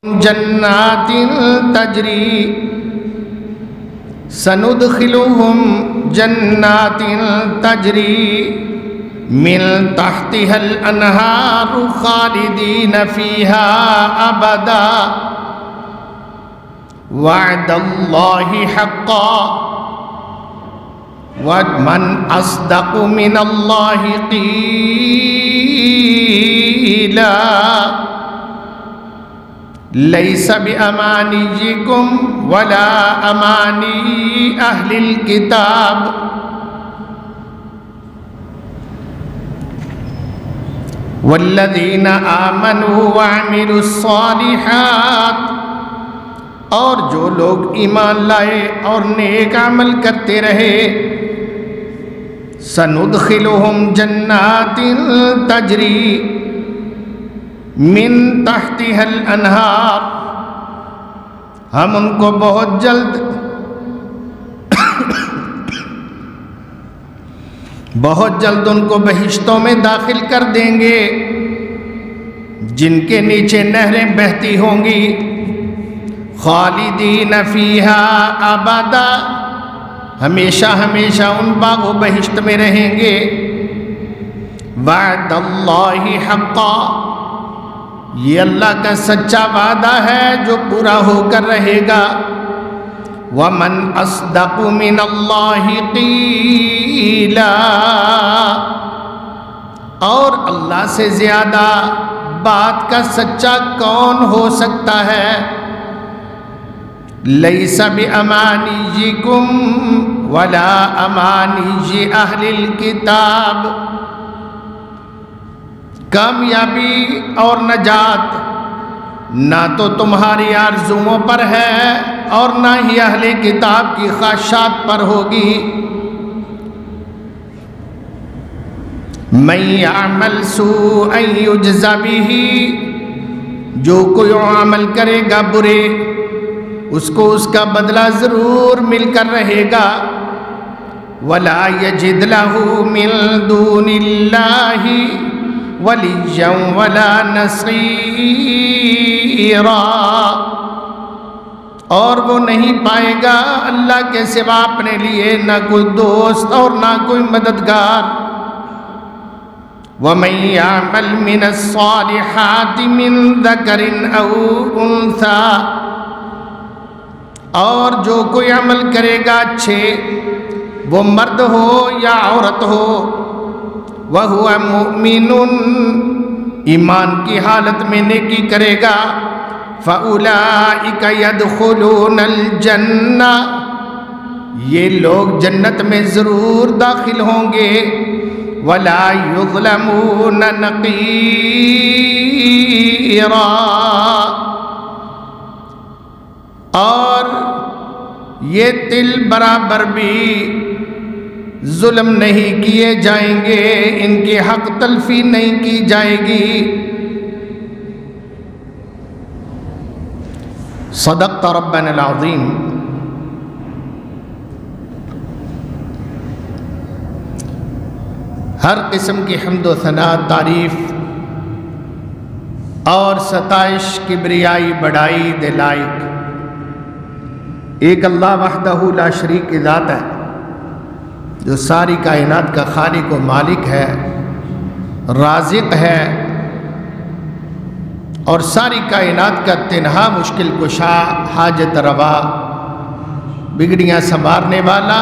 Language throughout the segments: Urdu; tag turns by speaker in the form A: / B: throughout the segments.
A: جنات تجری سندخلهم جنات تجری من تحتها الانہار خالدین فیہا ابدا وعد اللہ حقا ومن اصدق من اللہ قیلا لیس بامانیکم ولا امانی اہل الکتاب والذین آمنوا وعملوا الصالحات، اور جو لوگ ایمان لائے اور نیک عمل کرتے رہے، سندخلهم جنات تجری من تحتها الانہار، ہم ان کو بہت جلد ان کو بہشتوں میں داخل کر دیں گے جن کے نیچے نہریں بہتی ہوں گی، خالدین فیہا ابدا، ہمیشہ ہمیشہ ان باغ و بہشت میں رہیں گے، وعد اللہ حقا، یہ اللہ کا سچا وعدہ ہے جو پورا ہو کر رہے گا، وَمَنْ أَصْدَقُ مِنَ اللَّهِ قِيلًا، اور اللہ سے زیادہ بات کا سچا کون ہو سکتا ہے؟ لَيْسَ بِأَمَانِيِّكُمْ وَلَا أَمَانِيِّ أَهْلِ الْكِتَابِ، کامیابی اور نجات نہ تو تمہاری آرزوؤں پر ہے اور نہ ہی اہل کتاب کی خواہشات پر ہوگی۔ مَن يَعْمَلْ سُوءًا يُجْزَ بِهِ، جو کوئی عمل کرے گا برے اس کو اس کا بدلہ ضرور مل کر رہے گا، وَلَا يَجِدْ لَهُ مِن دُونِ اللَّهِ وَلِيًّا وَلَا نَصِيرًا، اور وہ نہیں پائے گا اللہ کے سوا اپنے لیے نہ کوئی دوست اور نہ کوئی مددگار۔ وَمَن يَعْمَلْ مِنَ الصَّالِحَاتِ مِن ذَكَرٍ أَوْ أُنثَىٰ، اور جو کوئی عمل کرے گا اچھے، وہ مرد ہو یا عورت ہو، وَهُوَ مُؤْمِنٌ، ایمان کی حالت میں نیکی کرے گا، فَأُولَئِكَ يَدْخُلُونَ الْجَنَّةَ، یہ لوگ جنت میں ضرور داخل ہوں گے، وَلَا يُظْلَمُونَ نَقِيرًا، اور یہ تل برابر بھی ظلم نہیں کیے جائیں گے، ان کے حق تلفی نہیں کی جائے گی۔ صدقت ربنا العظیم۔ ہر قسم کی حمد و ثنا، تعریف اور ستائش، کبریائی، بڑائی دے لائق ایک اللہ وحدہ لا شریک کی ذات ہے، جو ساری کائنات کا خالق و مالک ہے، رازق ہے، اور ساری کائنات کا تنہا مشکل کشا، حاجت روا، بگڑیاں سنوارنے والا،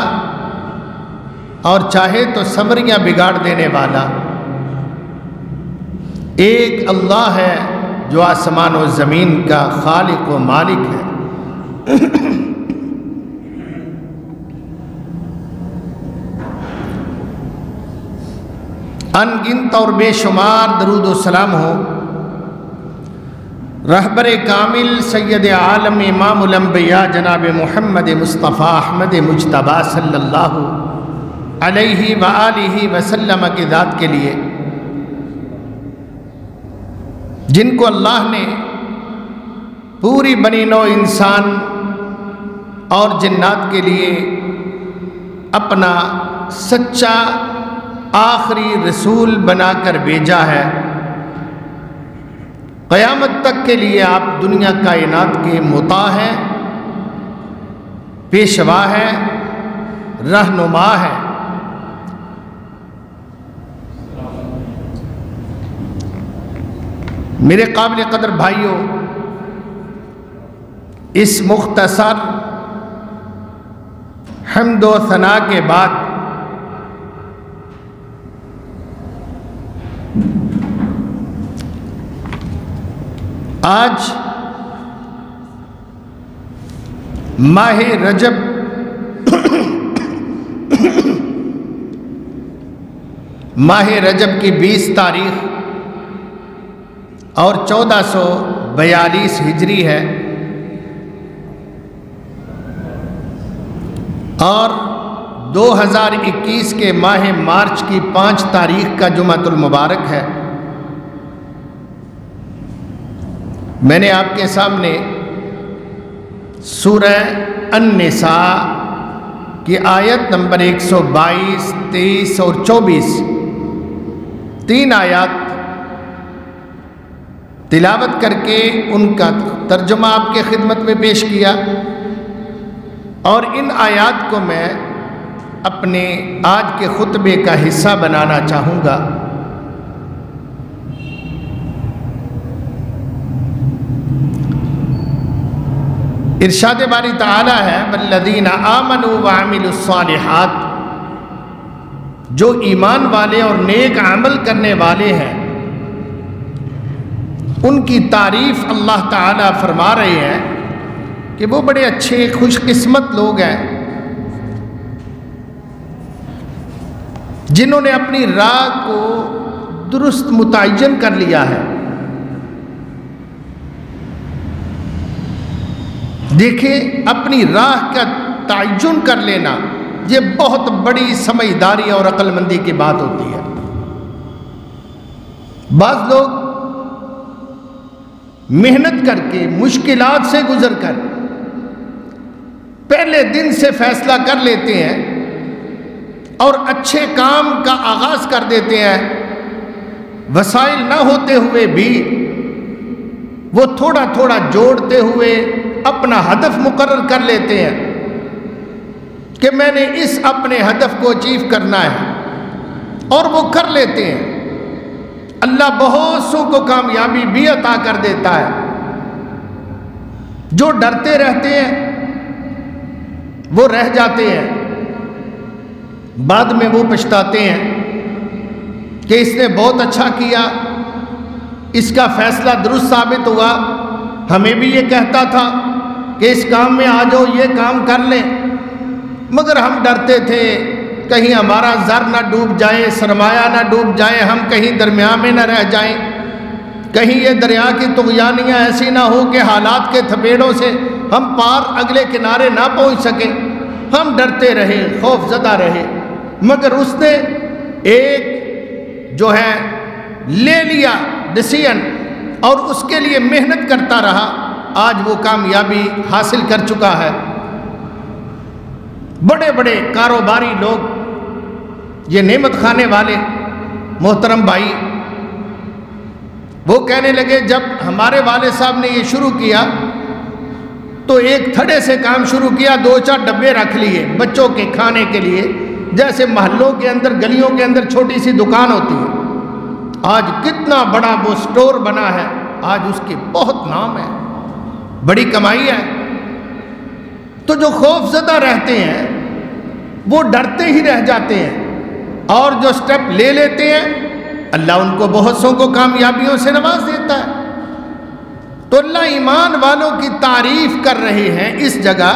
A: اور چاہے تو سمریاں بگاڑ دینے والا ایک اللہ ہے جو آسمان و زمین کا خالق و مالک ہے۔ ان گنت اور بے شمار درود و سلام ہو رہبر کامل سید عالم امام الانبیاء جناب محمد مصطفیٰ احمد مجتبیٰ صلی اللہ علیہ وآلہ وسلم کی ذات کے لیے، جن کو اللہ نے پوری بنی نوع انسان اور جنات کے لیے اپنا سچا آخری رسول بنا کر بھیجا ہے، قیامت تک کے لیے آپ دنیا کائنات کے مطاع ہیں، پیشوا ہے، رہنما ہے۔ میرے قابل قدر بھائیوں، اس مختصر حمد و ثنا کے بعد آج ماہ رجب ماہ رجب کی 20 تاریخ اور 1442 ہجری ہے، اور 2021 کے ماہ مارچ کی 5 تاریخ کا جمعۃ المبارک ہے۔ میں نے آپ کے سامنے سورہ النساء کی آیت نمبر 122، 23 اور 24 3 آیات تلاوت کر کے ان کا ترجمہ آپ کے خدمت میں پیش کیا، اور ان آیات کو میں اپنے آج کے خطبے کا حصہ بنانا چاہوں گا۔ ارشاد باری تعالی ہے، والذین آمنوا وعملوا الصالحات، جو ایمان والے اور نیک عمل کرنے والے ہیں ان کی تعریف اللہ تعالی فرما رہے ہیں کہ وہ بڑے اچھے خوش قسمت لوگ ہیں جنہوں نے اپنی راہ کو درست متعین کر لیا ہے۔ دیکھیں، اپنی راہ کا تعین کر لینا یہ بہت بڑی سمجھداری اور عقل مندی کی بات ہوتی ہے۔ بعض لوگ محنت کر کے، مشکلات سے گزر کر پہلے دن سے فیصلہ کر لیتے ہیں اور اچھے کام کا آغاز کر دیتے ہیں، وسائل نہ ہوتے ہوئے بھی وہ تھوڑا تھوڑا جوڑتے ہوئے اپنا ہدف مقرر کر لیتے ہیں کہ میں نے اس اپنے ہدف کو اچیو کرنا ہے، اور وہ کر لیتے ہیں۔ اللہ بہت سو کو کامیابی بھی عطا کر دیتا ہے۔ جو ڈرتے رہتے ہیں وہ رہ جاتے ہیں، بعد میں وہ پچھتاتے ہیں کہ اس نے بہت اچھا کیا، اس کا فیصلہ درست ثابت ہوا، ہمیں بھی یہ کہتا تھا کہ اس کام میں آ جاؤ، یہ کام کر لیں، مگر ہم ڈرتے تھے کہیں ہمارا زر نہ ڈوب جائے، سرمایہ نہ ڈوب جائے، ہم کہیں درمیان میں نہ رہ جائیں، کہیں یہ دریا کی طغیانیاں ایسی نہ ہو کہ حالات کے تھپیڑوں سے ہم پار اگلے کنارے نہ پہنچ سکیں۔ ہم ڈرتے رہے، خوف زدہ رہے، مگر اس نے ایک جو ہے لے لیا ڈیسیژن، اور اس کے لیے محنت کرتا رہا، آج وہ کامیابی حاصل کر چکا ہے۔ بڑے بڑے کاروباری لوگ، یہ نعمت خانے والے محترم بھائی، وہ کہنے لگے جب ہمارے والد صاحب نے یہ شروع کیا تو ایک تھڑے سے کام شروع کیا، 2-4 ڈبے رکھ لیے بچوں کے کھانے کے لیے، جیسے محلوں کے اندر، گلیوں کے اندر چھوٹی سی دکان ہوتی ہے۔ آج کتنا بڑا وہ سٹور بنا ہے، آج اس کے بہت نام ہے، بڑی کمائی ہے۔ تو جو خوف زدہ رہتے ہیں وہ ڈرتے ہی رہ جاتے ہیں، اور جو سٹیپ لے لیتے ہیں اللہ ان کو بہت سو کو کامیابیوں سے نواز دیتا ہے۔ تو اللہ ایمان والوں کی تعریف کر رہے ہیں اس جگہ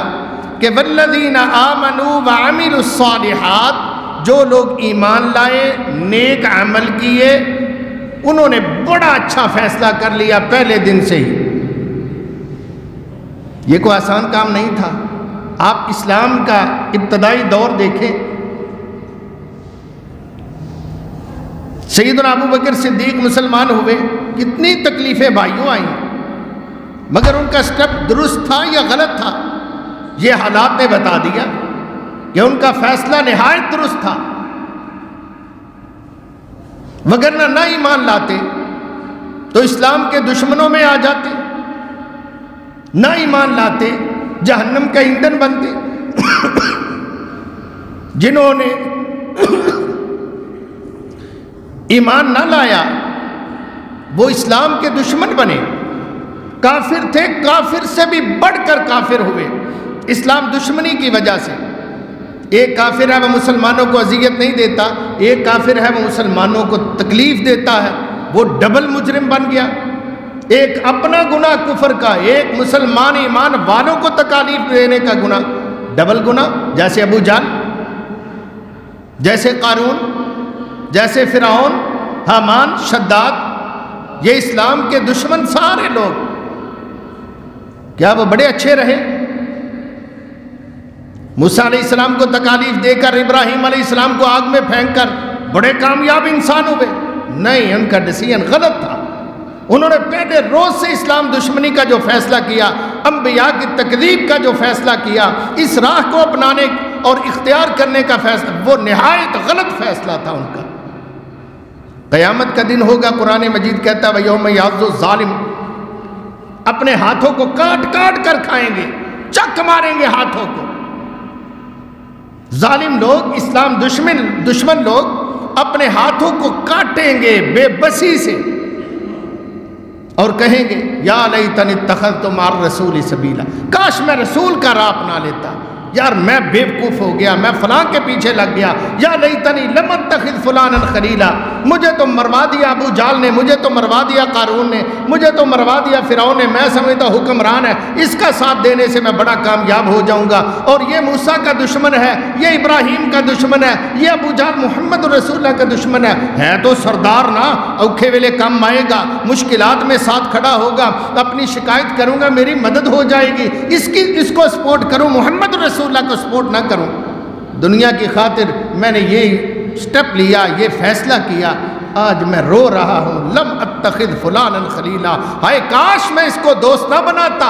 A: کہ والذین آمنوا وعملوا الصالحات، جو لوگ ایمان لائے، نیک عمل کیے، انہوں نے بڑا اچھا فیصلہ کر لیا پہلے دن سے ہی۔ یہ کوئی آسان کام نہیں تھا۔ آپ اسلام کا ابتدائی دور دیکھیں، سیدنا ابو بکر صدیق مسلمان ہوئے، کتنی تکلیفیں بھائیوں آئیں، مگر ان کا سٹیپ درست تھا یا غلط تھا یہ حالات نے بتا دیا کہ ان کا فیصلہ نہایت درست تھا، وگرنہ نہ ایمان لاتے تو اسلام کے دشمنوں میں آ جاتے، نہ ایمان لاتے، جہنم کا ایندھن بنتے۔ جنہوں نے ایمان نہ لایا وہ اسلام کے دشمن بنے، کافر تھے، کافر سے بھی بڑھ کر کافر ہوئے اسلام دشمنی کی وجہ سے۔ ایک کافر ہے وہ مسلمانوں کو اذیت نہیں دیتا، ایک کافر ہے وہ مسلمانوں کو تکلیف دیتا ہے، وہ ڈبل مجرم بن گیا۔ ایک اپنا گناہ کفر کا، ایک مسلمان ایمان والوں کو تکالیف دینے کا گناہ، ڈبل گناہ۔ جیسے ابو جہل، جیسے قارون، جیسے فرعون، حامان، شداد، یہ اسلام کے دشمن سارے لوگ، کیا وہ بڑے اچھے رہے؟ موسیٰ علیہ السلام کو تکالیف دے کر، ابراہیم علیہ السلام کو آگ میں پھینک کر بڑے کامیاب انسان ہوئے؟ نہیں، ان کا ڈیسیژن غلط تھا۔ انہوں نے پہلے روز سے اسلام دشمنی کا جو فیصلہ کیا، انبیاء کی تکذیب کا جو فیصلہ کیا، اس راہ کو اپنانے اور اختیار کرنے کا فیصلہ، وہ نہایت غلط فیصلہ تھا ان کا۔ قیامت کا دن ہوگا، قرآن مجید کہتا ہے وَيَوْمَ يَعَضُّ الظَّالِمُ، اپنے ہاتھوں کو کاٹ کاٹ کر کھائیں گے، چک ماریں گے ہاتھوں کو۔ ظالم لوگ، اسلام دشمن لوگ اپنے ہاتھوں کو کاٹیں گے بے بسی سے اور کہیں گے یا لیتنی اتخذت مع الرسول سبیلا، کاش میں رسول کا راہ اپنا لیتا، یار میں بیوقوف ہو گیا، میں فلاں کے پیچھے لگ گیا، یا لیتنی لم اتخذ فلانا خلیلا، مجھے تو مروا دیا ابو جہل نے، مجھے تو مروا دیا قارون نے، مجھے تو مروا دیا فرعون نے، میں سمجھتا حکمران ہے، اس کا ساتھ دینے سے میں بڑا کامیاب ہو جاؤں گا، اور یہ موسیٰ کا دشمن ہے، یہ ابراہیم کا دشمن ہے، یہ ابو جہل محمد رسول اللہ کا دشمن ہے تو سردار نا، اوکھے ویلے کم آئے گا، مشکلات میں ساتھ کھڑا ہوگا، اپنی شکایت کروں گا، میری مدد ہو جائے گی، اس کو سپورٹ کروں، محمد رسول اللہ کو سپورٹ نہ کروں۔ دنیا کی خاطر میں نے یہ سٹیپ لیا، یہ فیصلہ کیا، آج میں رو رہا ہوں، لم اتخذ فلانا خلیلا، ہائے کاش میں اس کو دوست نہ بناتا،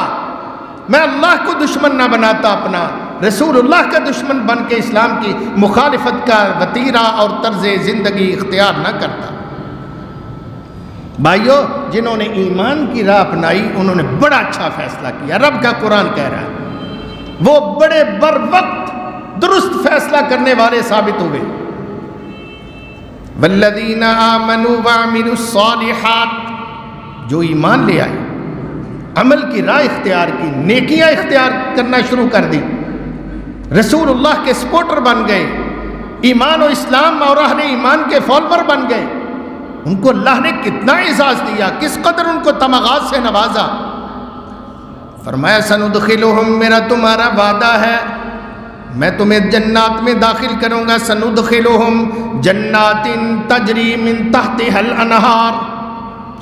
A: میں اللہ کو دشمن نہ بناتا، اپنا رسول اللہ کا دشمن بن کے اسلام کی مخالفت کا وتیرہ اور طرز زندگی اختیار نہ کرتا۔ بھائیو، جنہوں نے ایمان کی راہ اپنائی انہوں نے بڑا اچھا فیصلہ کیا۔ رب کا قرآن کہہ رہا ہے وہ بڑے بر وقت درست فیصلہ کرنے والے ثابت ہوئے۔ والذین آمنوا وعملوا الصالحات، جو ایمان لے آئے، عمل کی راہ اختیار کی، نیکیاں اختیار کرنا شروع کر دی، رسول اللہ کے سپورٹر بن گئے، ایمان و اسلام اور اہل ایمان کے فالوور بن گئے، ان کو اللہ نے کتنا اعزاز دیا، کس قدر ان کو تمغات سے نوازا۔ فرمایا سندخلہم، میرا تمہارا وعدہ ہے میں تمہیں جنات میں داخل کروں گا، سندخلہم جنات تجری من تحتها الانہار،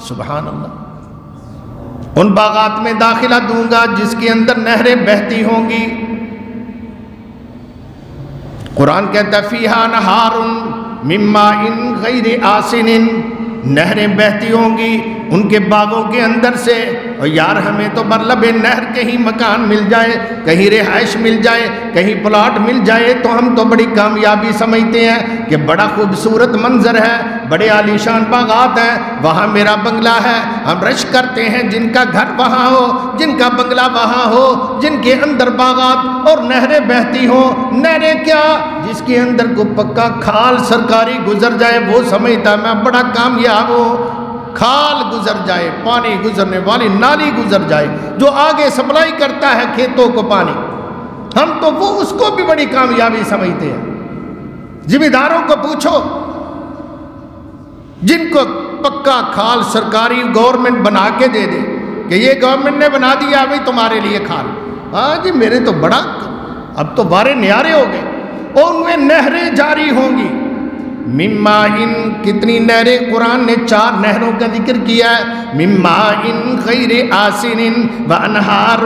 A: سبحان اللہ، ان باغات میں داخلہ دوں گا جس کے اندر نہریں بہتی ہوں گی۔ قرآن کہتا ہے فیہا نہار من ماء غیر آسن، نہریں بہتی ہوں گی ان کے باغوں کے اندر سے۔ اور یار ہمیں تو برلب نہر کہیں مکان مل جائے، کہیں رہائش مل جائے، کہیں پلاٹ مل جائے تو ہم تو بڑی کامیابی سمجھتے ہیں کہ بڑا خوبصورت منظر ہے، بڑے عالیشان باغات ہیں، وہاں میرا بنگلہ ہے۔ ہم رش کرتے ہیں جن کا گھر وہاں ہو، جن کا بنگلہ وہاں ہو، جن کے اندر باغات اور نہریں بہتی ہوں۔ نہریں کیا؟ جس کے اندر کو پکا کھال سرکاری گزر جائے وہ سمجھتا میں بڑا کامیاب ہوں۔ کھال گزر جائے، پانی گزرنے والی نالی گزر جائے جو آگے سپلائی کرتا ہے کھیتوں کو پانی، ہم تو وہ اس کو بھی بڑی کامیابی سمجھتے ہیں۔ ذمہ داروں کو پوچھو جن کو پکا کھال سرکاری گورنمنٹ بنا کے دے دے کہ یہ گورنمنٹ نے بنا دیا ابھی تمہارے لیے کھال، ہاں جی میرے تو بڑا اب تو وارے نیارے ہو گئے، اور ان میں نہریں جاری ہوں گی۔ مما ان، کتنی نہریں؟ قرآن نے 4 نہروں کا ذکر کیا ہے۔ مما ان غیر آسن وانہار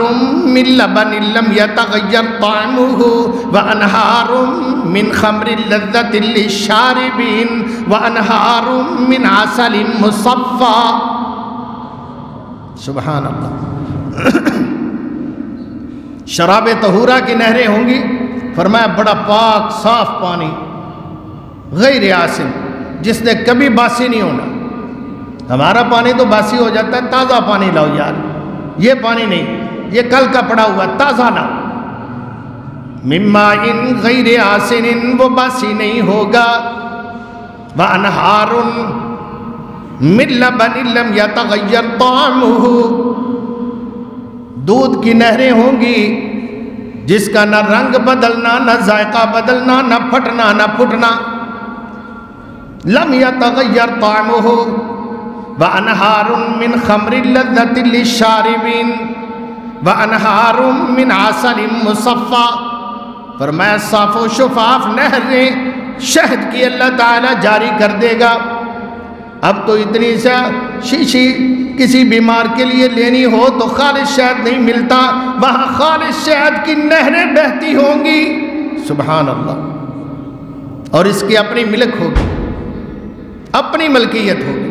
A: من لبن لم یتغیر طعمہ وانہار من خمر لذۃ للشاربین وانہار من عسل مصفی، سبحان اللہ۔ شراب طہورہ کی نہریں ہوں گی، فرمایا بڑا پاک صاف پانی، غیر آسن، جس نے کبھی باسی نہیں ہونا، ہمارا پانی تو باسی ہو جاتا ہے، تازہ پانی لاؤ یار، یہ پانی نہیں، یہ کل کا پڑا ہوا تازہ لاؤ۔ مما ان غیر آسن، وہ باسی نہیں ہوگا۔ وانہار من لبن لم یتغیر طعمہ، دودھ کی نہریں ہوں گی جس کا نہ رنگ بدلنا، نہ ذائقہ بدلنا، نہ پھٹنا نہ پھٹنا۔ لم یتغیر طعمہ وانہار من خمر لذۃ للشاربین وانہار من عسل مصفی، فرمایا صاف و شفاف نہریں شہد کی اللہ تعالیٰ جاری کر دے گا۔ اب تو اتنی سا شیشی کسی بیمار کے لیے لینی ہو تو خالص شہد نہیں ملتا، وہاں خالص شہد کی نہریں بہتی ہوں گی، سبحان اللہ۔ اور اس کی اپنی ملک ہوگی، اپنی ملکیت ہوگی۔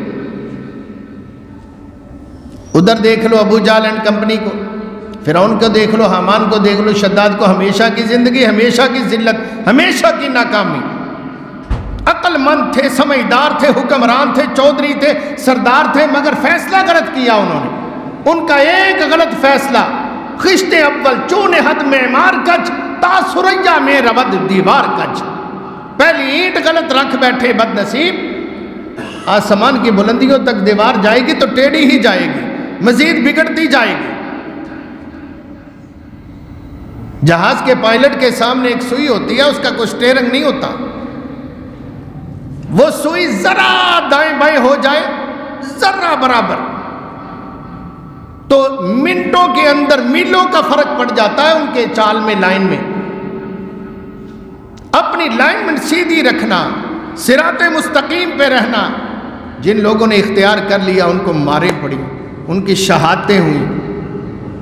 A: ادھر دیکھ لو ابو جہل اینڈ کمپنی کو، فرعون کو دیکھ لو، حامان کو دیکھ لو، شداد کو، ہمیشہ کی زندگی، ہمیشہ کی ذلت، ہمیشہ کی ناکامی۔ عقل مند تھے، سمجھدار تھے، حکمران تھے، چودھری تھے، سردار تھے، مگر فیصلہ غلط کیا انہوں نے۔ ان کا ایک غلط فیصلہ، خشت اول چون حد معمار کچ تا سریا میں رود دیوار کچ، پہلی اینٹ غلط رکھ بیٹھے بد نصیب، آسمان کی بلندیوں تک دیوار جائے گی تو ٹیڑھی ہی جائے گی، مزید بگڑتی جائے گی۔ جہاز کے پائلٹ کے سامنے ایک سوئی ہوتی ہے، اس کا کوئی اسٹیئرنگ نہیں ہوتا، وہ سوئی ذرا دائیں بائیں ہو جائے، ذرا برابر، تو منٹوں کے اندر میلوں کا فرق پڑ جاتا ہے ان کے چال میں، لائن میں۔ اپنی لائن میں سیدھی رکھنا، صراط مستقیم پہ رہنا۔ جن لوگوں نے اختیار کر لیا ان کو مارے پڑی، ان کی شہادتیں ہوئیں،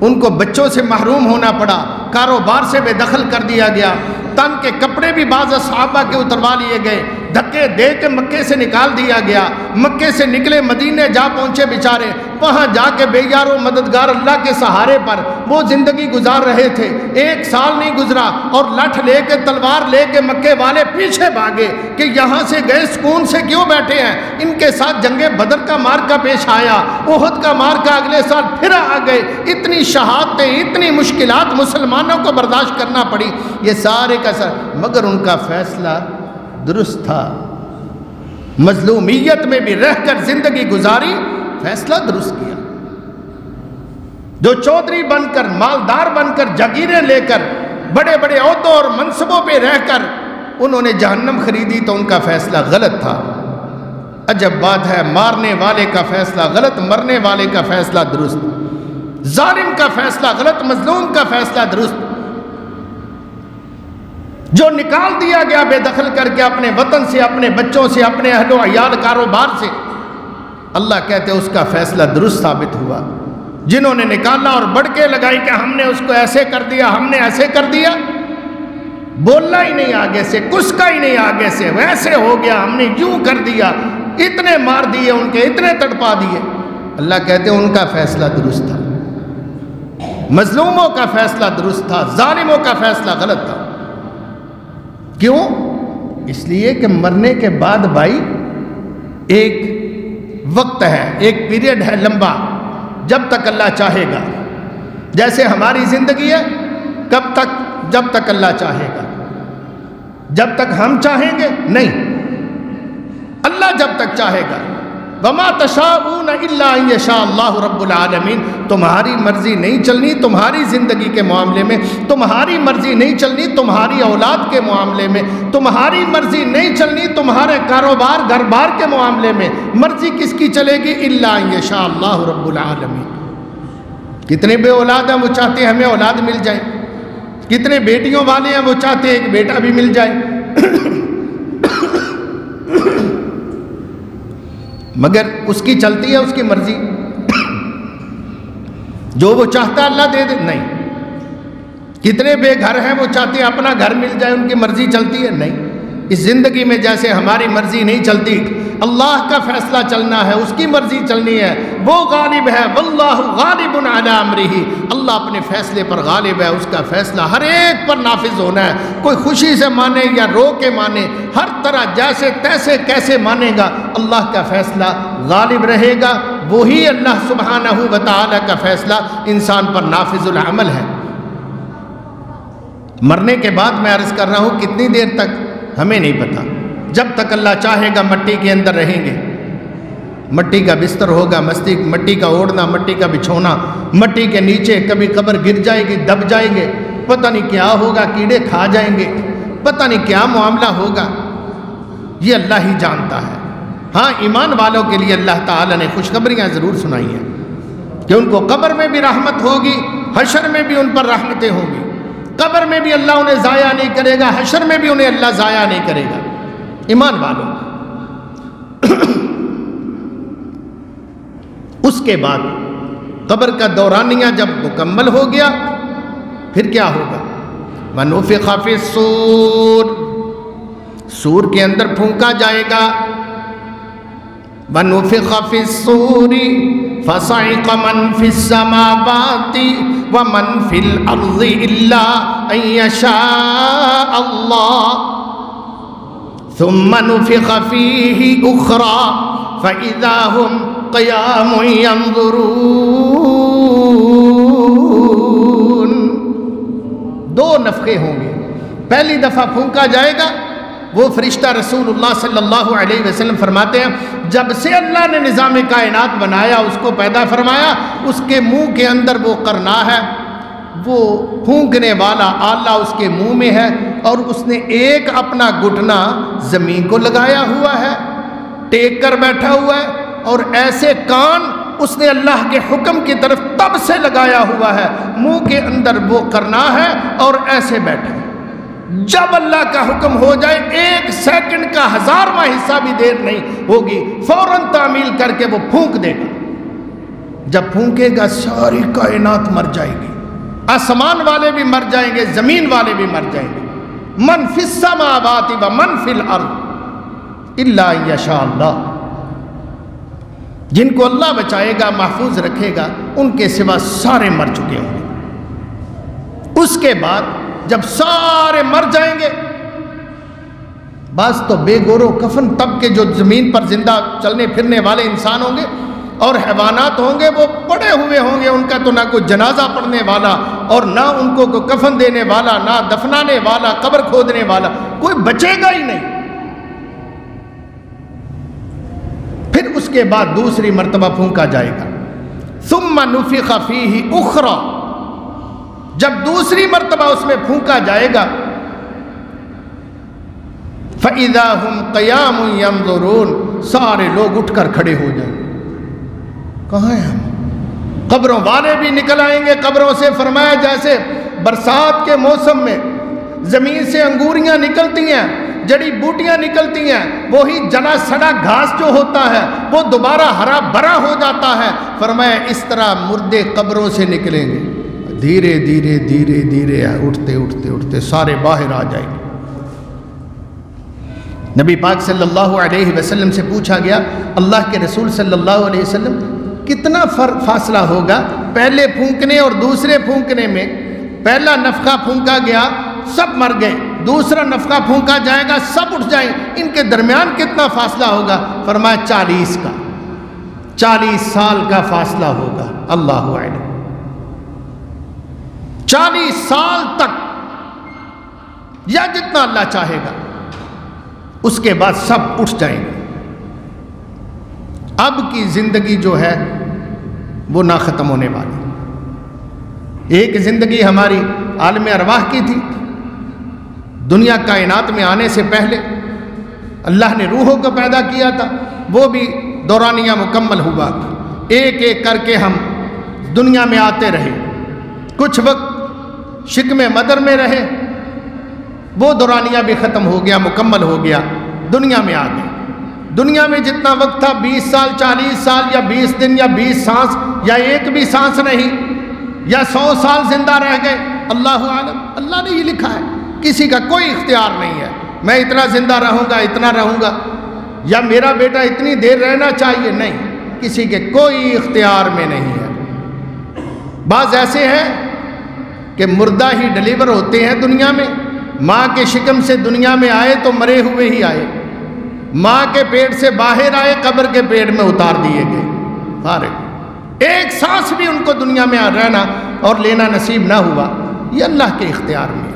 A: ان کو بچوں سے محروم ہونا پڑا، کاروبار سے بے دخل کر دیا گیا، تن کے کپڑے بھی بعض صحابہ کے اتروا لیے گئے، دھکے دے کے مکے سے نکال دیا گیا، مکے سے نکلے مدینے جا پہنچے بیچارے، وہاں جا کے بے یار و مددگار اللہ کے سہارے پر وہ زندگی گزار رہے تھے۔ ایک سال نہیں گزرا اور لٹھ لے کے تلوار لے کے مکے والے پیچھے بھاگے کہ یہاں سے گئے سکون سے کیوں بیٹھے ہیں۔ ان کے ساتھ جنگ بدر کا مارکا پیش آیا، احد کا مارکا اگلے سال پھر آ گئے، اتنی شہادتیں، اتنی مشکلات مسلمانوں کو برداشت کرنا پڑی، یہ سارے کا سر، مگر ان کا فیصلہ درست تھا۔ مظلومیت میں بھی رہ کر زندگی گزاری، فیصلہ درست کیا۔ جو چودھری بن کر، مالدار بن کر، جاگیریں لے کر، بڑے بڑے عہدوں اور منصبوں پہ رہ کر انہوں نے جہنم خریدی تو ان کا فیصلہ غلط تھا۔ عجب بات ہے، مارنے والے کا فیصلہ غلط، مرنے والے کا فیصلہ درست، ظالم کا فیصلہ غلط، مظلوم کا فیصلہ درست۔ جو نکال دیا گیا بے دخل کر کے اپنے وطن سے، اپنے بچوں سے، اپنے اہل و عیال، کاروبار سے، اللہ کہتے ہیں اس کا فیصلہ درست ثابت ہوا۔ جنہوں نے نکالا اور بڑکے لگائی کہ ہم نے اس کو ایسے کر دیا، ہم نے ایسے کر دیا، بولنا ہی نہیں آگے سے، کسکا ہی نہیں آگے سے، ویسے ہو گیا، ہم نے یوں کر دیا، اتنے مار دیے ان کے، اتنے تڑپا دیے، اللہ کہتے ہیں ان کا فیصلہ درست تھا۔ مظلوموں کا فیصلہ درست تھا، ظالموں کا فیصلہ غلط تھا۔ کیوں؟ اس لیے کہ مرنے کے بعد بھائی ایک وقت ہے، ایک پیریڈ ہے لمبا، جب تک اللہ چاہے گا۔ جیسے ہماری زندگی ہے، کب تک؟ جب تک اللہ چاہے گا۔ جب تک ہم چاہیں گے نہیں، اللہ جب تک چاہے گا۔ وَمَا تَشَاءُونَ إِلَّا أَن يَشَاءَ اللَّهُ رَبُّ الْعَالَمِينَ۔ تمہاری مرضی نہیں چلنی تمہاری زندگی کے معاملے میں، تمہاری مرضی نہیں چلنی تمہاری اولاد کے معاملے میں، تمہاری مرضی نہیں چلنی تمہارے کاروبار گھر بار کے معاملے میں۔ مرضی کس کی چلے گی؟ إِلَّا أَن يَشَاءَ اللَّهُ رَبُّ الْعَالَمِينَ۔ کتنے بے اولاد ہیں وہ چاہتے ہیں ہمیں اولاد مل جائے، کتنے بیٹیوں والے ہیں وہ چاہتے ہیں ایک بیٹا بھی مل جائے، مگر اس کی چلتی ہے اس کی مرضی، جو وہ چاہتا اللہ دے دے؟ نہیں۔ کتنے بے گھر ہیں وہ چاہتے ہیں اپنا گھر مل جائے، ان کی مرضی چلتی ہے؟ نہیں۔ اس زندگی میں جیسے ہماری مرضی نہیں چلتی، اللہ کا فیصلہ چلنا ہے، اس کی مرضی چلنی ہے، وہ غالب ہے، واللہ غالب علی امرہ، اللہ اپنے فیصلے پر غالب ہے، اس کا فیصلہ ہر ایک پر نافذ ہونا ہے، کوئی خوشی سے مانے یا رو کے مانے، ہر طرح جیسے تیسے کیسے مانے گا، اللہ کا فیصلہ غالب رہے گا، وہی اللہ سبحانہ و تعالی کا فیصلہ انسان پر نافذ العمل ہے۔ مرنے کے بعد میں عرض کر رہا ہوں کتنی دیر تک ہمیں نہیں پتا، جب تک اللہ چاہے گا مٹی کے اندر رہیں گے، مٹی کا بستر ہوگا، مٹی کا اوڑھنا، مٹی کا بچھونا، مٹی کے نیچے کبھی قبر گر جائے گی، دب جائیں گے، پتہ نہیں کیا ہوگا، کیڑے کھا جائیں گے، پتہ نہیں کیا معاملہ ہوگا، یہ اللہ ہی جانتا ہے۔ ہاں ایمان والوں کے لیے اللہ تعالی نے خوشخبریاں ضرور سنائی ہیں کہ ان کو قبر میں بھی رحمت ہوگی، حشر میں بھی ان پر رحمتیں ہوں گی، قبر میں بھی اللہ انہیں ضائع نہیں کرے گا، حشر میں بھی انہیں اللہ ضائع نہیں کرے گا، ایمان والوں۔ اس کے بعد قبر کا دورانیہ جب مکمل ہو گیا پھر کیا ہوگا؟ وَنُفِخَ فِي الصُّورِ، سور کے اندر پھونکا جائے گا، وَنُفِخَ فِي الصُّورِ فَصَعِقَ مَنْ فِي السَّمَاوَاتِ وَمَنْ فِي الْأَرْضِ إِلَّا أَنْ يَشَاءَ اللَّهُ ثُمَّ نُفِخَ فِيهِ أُخْرَى فَإِذَا هُمْ قِيَامٌ يَنظُرُونَ۔ دو نفخے ہوں گے، پہلی دفعہ پھونکا جائے گا، وہ فرشتہ رسول اللہ صلی اللہ علیہ وسلم فرماتے ہیں جب سے اللہ نے نظام کائنات بنایا، اس کو پیدا فرمایا، اس کے منہ کے اندر وہ قرنا ہے، وہ پھونکنے والا آلہ اس کے منہ میں ہے، اور اس نے ایک اپنا گھٹنا زمین کو لگایا ہوا ہے، ٹیک کر بیٹھا ہوا ہے، اور ایسے کان اس نے اللہ کے حکم کی طرف تب سے لگایا ہوا ہے، منہ کے اندر وہ قرنا ہے اور ایسے بیٹھا ہے۔ جب اللہ کا حکم ہو جائے، ایک سیکنڈ کا 1000واں حصہ بھی دیر نہیں ہوگی، فوراً تعمیل کر کے وہ پھونک دے گا۔ جب پھونکے گا ساری کائنات مر جائے گی، آسمان والے بھی مر جائیں گے، زمین والے بھی مر جائیں گے، من فی السماوات و من فی الارض الا ان یشاء اللہ۔ جن کو اللہ بچائے گا، محفوظ رکھے گا، ان کے سوا سارے مر چکے ہوں گے۔ اس کے بعد جب سارے مر جائیں گے، بعض تو بے گور و کفن تب کے جو زمین پر زندہ چلنے پھرنے والے انسان ہوں گے اور حیوانات ہوں گے، وہ پڑے ہوئے ہوں گے، ان کا تو نہ کوئی جنازہ پڑھنے والا اور نہ ان کو کوئی کفن دینے والا، نہ دفنانے والا، قبر کھودنے والا، کوئی بچے گا ہی نہیں۔ پھر اس کے بعد دوسری مرتبہ پھونکا جائے گا، ثم نفخ فیہ اخری، جب دوسری مرتبہ اس میں پھونکا جائے گا، فَإِذَا هُمْ قِيَامٌ يَنظُرُونَ، سارے لوگ اٹھ کر کھڑے ہو جائیں گے۔ کہاں ہیں ہم؟ قبروں والے بھی نکل آئیں گے قبروں سے، فرمایا جیسے برسات کے موسم میں زمین سے انگوریاں نکلتی ہیں، جڑی بوٹیاں نکلتی ہیں، وہی جلا سڑا گھاس جو ہوتا ہے وہ دوبارہ ہرا بھرا ہو جاتا ہے، فرمایا اس طرح مردے قبروں سے نکلیں گے، دھیرے دھیرے دھیرے دھیرے اٹھتے اٹھتے اٹھتے سارے باہر آ جائیں گے۔ نبی پاک صلی اللہ علیہ وسلم سے پوچھا گیا، اللہ کے رسول صلی اللہ علیہ وسلم کتنا فاصلہ ہوگا پہلے پھونکنے اور دوسرے پھونکنے میں؟ پہلا نفخہ پھونکا گیا، سب مر گئے، دوسرا نفخہ پھونکا جائے گا، سب اٹھ جائیں، ان کے درمیان کتنا فاصلہ ہوگا؟ فرمایا 40 کا، 40 سال کا فاصلہ ہوگا، اللہ اعلم۔ 40 سال تک یا جتنا اللہ چاہے گا، اس کے بعد سب اٹھ جائیں گے۔ اب کی زندگی جو ہے وہ نہ ختم ہونے والی۔ ایک زندگی ہماری عالم ارواح کی تھی، دنیا کائنات میں آنے سے پہلے اللہ نے روحوں کو پیدا کیا تھا، وہ بھی دورانیہ مکمل ہوا، ایک ایک کر کے ہم دنیا میں آتے رہے، کچھ وقت شکم مدر میں رہے، وہ دورانیہ بھی ختم ہو گیا، مکمل ہو گیا، دنیا میں آ گئے۔ دنیا میں جتنا وقت تھا 20 سال 40 سال یا 20 دن یا 20 سانس یا ایک بھی سانس نہیں، یا 100 سال زندہ رہ گئے، اللہ عالم، اللہ نے یہ لکھا ہے، کسی کا کوئی اختیار نہیں ہے میں اتنا زندہ رہوں گا اتنا رہوں گا، یا میرا بیٹا اتنی دیر رہنا چاہیے، نہیں، کسی کے کوئی اختیار میں نہیں ہے۔ بعض ایسے ہیں کہ مردہ ہی ڈلیور ہوتے ہیں دنیا میں، ماں کے شکم سے دنیا میں آئے تو مرے ہوئے ہی آئے، ماں کے پیٹ سے باہر آئے قبر کے پیٹ میں اتار دیے گئے، فارغ، ایک سانس بھی ان کو دنیا میں رہنا اور لینا نصیب نہ ہوا، یہ اللہ کے اختیار میں۔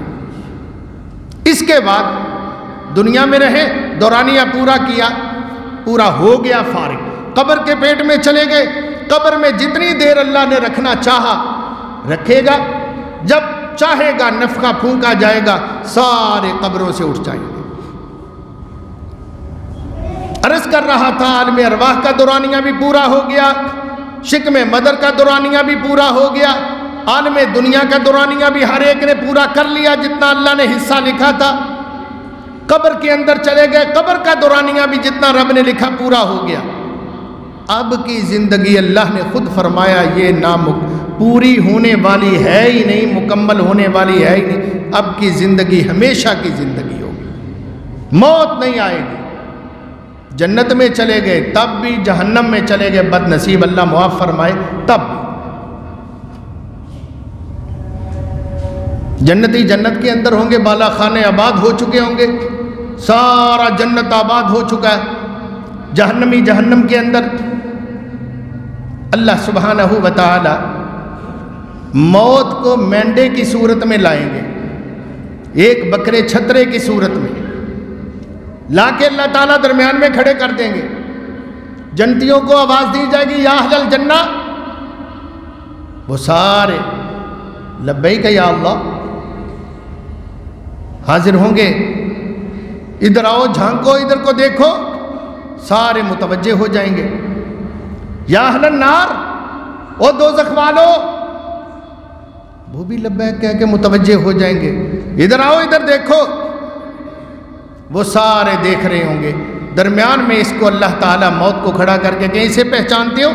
A: اس کے بعد دنیا میں رہے، دورانیہ پورا کیا، پورا ہو گیا، فارغ، قبر کے پیٹ میں چلے گئے، قبر میں جتنی دیر اللہ نے رکھنا چاہا رکھے گا، جب چاہے گا نفخہ پھونکا جائے گا، سارے قبروں سے اٹھ جائیں گے۔ عرض کر رہا تھا عالم ارواح کا دورانیہ بھی پورا ہو گیا، شکم مدر کا دورانیہ بھی پورا ہو گیا، عالم دنیا کا دورانیہ بھی ہر ایک نے پورا کر لیا جتنا اللہ نے حصہ لکھا تھا۔ قبر کے اندر چلے گئے، قبر کا دورانیہ بھی جتنا رب نے لکھا پورا ہو گیا۔ اب کی زندگی اللہ نے خود فرمایا یہ پوری ہونے والی ہے ہی نہیں، مکمل ہونے والی ہے ہی نہیں، اب کی زندگی ہمیشہ کی زندگی ہوگی، موت نہیں آئے گی۔ جنت میں چلے گئے تب بھی، جہنم میں چلے گئے بد نصیب، اللہ معاف فرمائے، تب بھی۔ جنتی جنت کے اندر ہوں گے، بالا خانے آباد ہو چکے ہوں گے، سارا جنت آباد ہو چکا ہے، جہنمی جہنم کے اندر۔ اللہ سبحانہ و تعالی موت کو مینڈے کی صورت میں لائیں گے، ایک بکرے چھترے کی صورت میں لا کے اللہ تعالیٰ درمیان میں کھڑے کر دیں گے۔ جنتیوں کو آواز دی جائے گی یا اہل الجنہ، وہ سارے لبیک یا اللہ حاضر ہوں گے، ادھر آؤ، جھانکو، ادھر کو دیکھو، سارے متوجہ ہو جائیں گے۔ یا اہل النار، او دوزخ والو، وہ بھی لبیک کہہ کے متوجہ ہو جائیں گے، ادھر آؤ، ادھر دیکھو، وہ سارے دیکھ رہے ہوں گے۔ درمیان میں اس کو اللہ تعالیٰ موت کو کھڑا کر کے کہ اسے پہچانتے ہو،